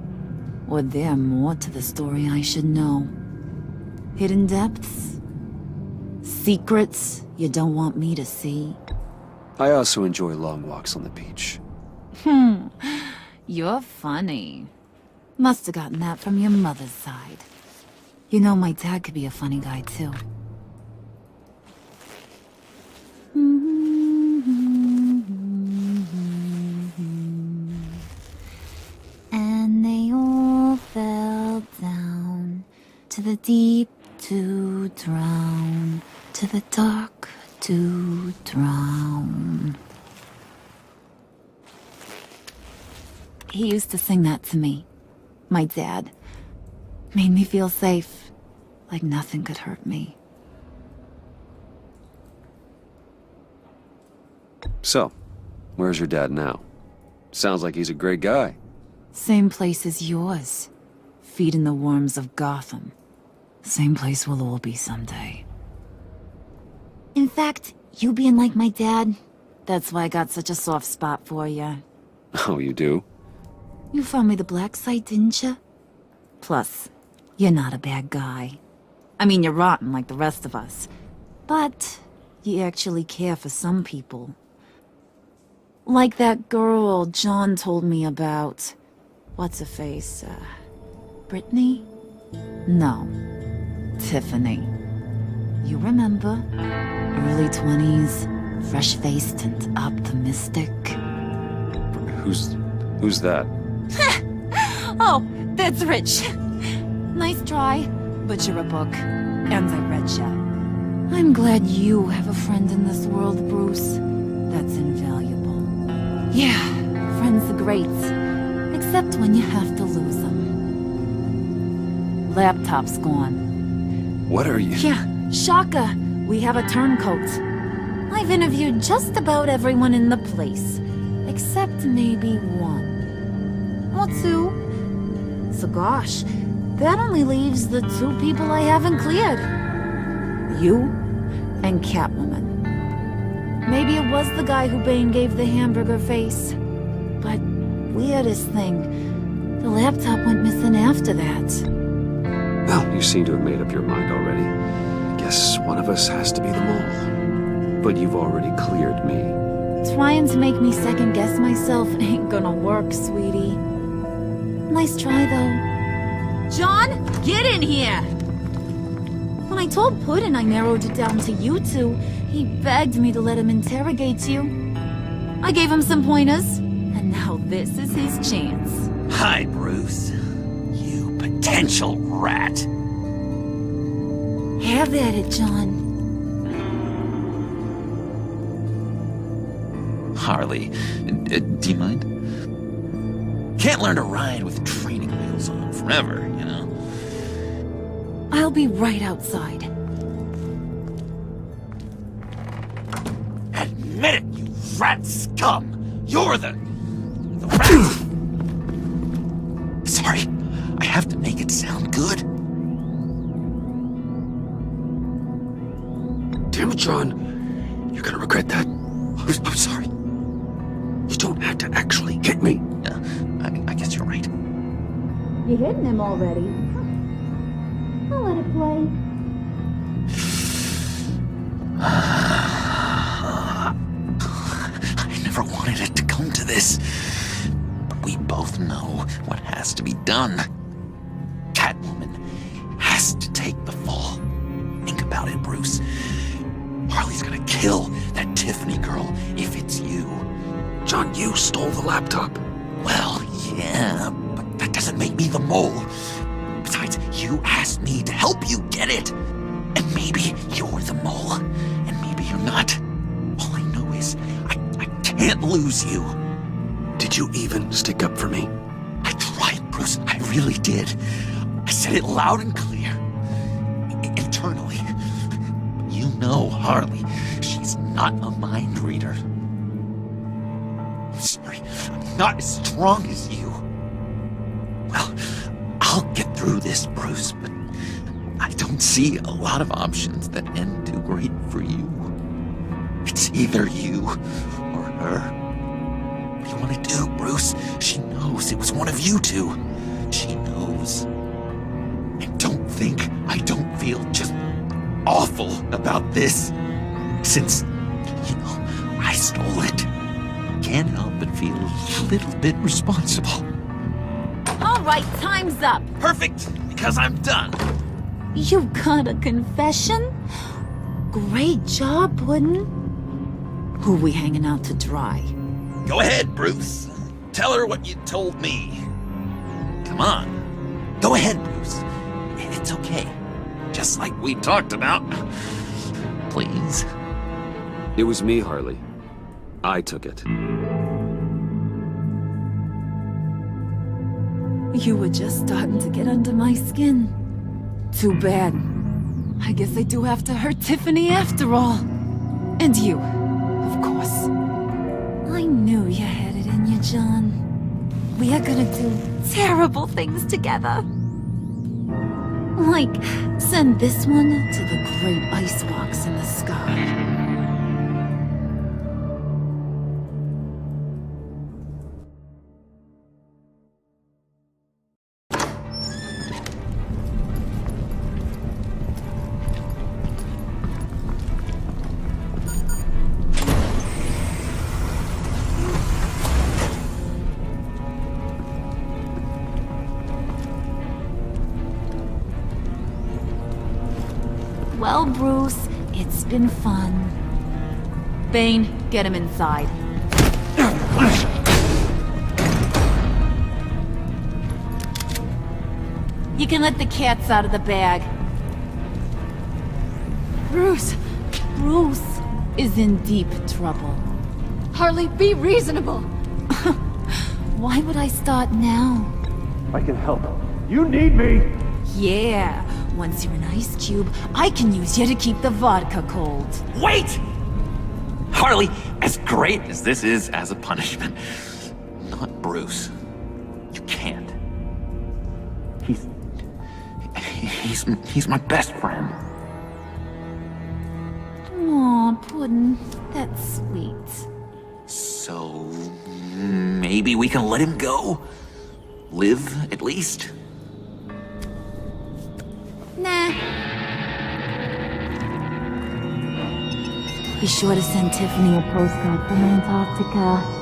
S5: Or there more to the story I should know. Hidden depths? Secrets you don't want me to see?
S1: I also enjoy long walks on the beach.
S5: You're funny. Must have gotten that from your mother's side. You know, my dad could be a funny guy, too. And they all fell down to the deep to drown, to the dark to drown. He used to sing that to me. My dad. Made me feel safe. Like nothing could hurt me.
S1: So, where's your dad now? Sounds like he's a great guy.
S5: Same place as yours. Feeding the worms of Gotham. Same place we'll all be someday. In fact, you being like my dad, that's why I got such a soft spot for you.
S1: Oh, you do?
S5: You found me the black site, didn't you? Plus, you're not a bad guy. I mean, you're rotten like the rest of us. But you actually care for some people. Like that girl John told me about. What's her face? Brittany? No. Tiffany. You remember? Early 20s, fresh-faced and optimistic.
S1: Who's that?
S5: Oh, that's Rich. Nice try, but you're a book, and I read ya. I'm glad you have a friend in this world, Bruce. That's invaluable. Yeah, friends are great, except when you have to lose them. Laptop's gone.
S1: What are you?
S5: Yeah, shocker. We have a turncoat. I've interviewed just about everyone in the place, except maybe one. Or two. So gosh, that only leaves the two people I haven't cleared. You and Catwoman. Maybe it was the guy who Bane gave the hamburger face. But weirdest thing, the laptop went missing after that.
S1: Well, you seem to have made up your mind already. I guess one of us has to be the mole. But you've already cleared me.
S5: Trying to make me second-guess myself ain't gonna work, sweetie. Nice try, though. John, get in here! When I told Puddin' I narrowed it down to you two, he begged me to let him interrogate you. I gave him some pointers, and now this is his chance.
S12: Hi, Bruce. You potential rat.
S5: Have at it, John.
S12: Harley, do you mind? Can't learn to ride with training wheels on forever, you know?
S5: I'll be right outside.
S12: Admit it, you rat scum! You're the rat! Sorry, I have to make it sound good.
S11: Damn it, John. You're gonna regret that.
S12: I'm sorry.
S11: You don't have to actually hit me.
S12: I guess you're right.
S5: You hitting him already? I'll let it play.
S12: I never wanted it to come to this. But we both know what has to be done. Catwoman has to take the fall. Think about it, Bruce. Harley's gonna kill that Tiffany girl if it's you.
S11: John, on you stole the laptop.
S12: Well, yeah, but that doesn't make me the mole. Besides, you asked me to help you get it. And maybe you're the mole, and maybe you're not. All I know is I can't lose you.
S11: Did you even stick up for me?
S12: I tried, Bruce. I really did. I said it loud and clear. Internally. You know Harley. She's not a mind reader. I'm sorry. I'm not as strong as you. Well, I'll get through this, Bruce, but I don't see a lot of options that end too great for you. It's either you or her. What do you want to do, Bruce? She knows it was one of you two. She knows. And don't think I don't feel just awful about this. Since, I stole it. Can't help but feel a little bit responsible.
S5: All right, time's up.
S12: Perfect, because I'm done.
S5: You got a confession? Great job, Puddin'. Who we hanging out to dry?
S12: Go ahead, Bruce. Tell her what you told me. Come on. Go ahead, Bruce. It's okay. Just like we talked about. Please.
S11: It was me, Harley. I took it.
S5: You were just starting to get under my skin. Too bad. I guess I do have to hurt Tiffany after all. And you, of course. I knew you had it in you, John. We are gonna do terrible things together. Like, send this one to the great icebox in the sky. Well, Bruce, it's been fun. Bane, get him inside. You can let the cats out of the bag.
S2: Bruce!
S5: Bruce is in deep trouble.
S2: Harley, be reasonable!
S5: Why would I start now?
S15: I can help. You need me!
S5: Yeah, once you're an ice cube, I can use you to keep the vodka cold.
S12: Wait! Harley, as great as this is as a punishment, not Bruce. You can't. He's my best friend.
S5: Aw, Puddin', that's sweet.
S12: So, maybe we can let him go? Live, at least?
S5: Nah. Be sure to send Tiffany a postcard from Antarctica.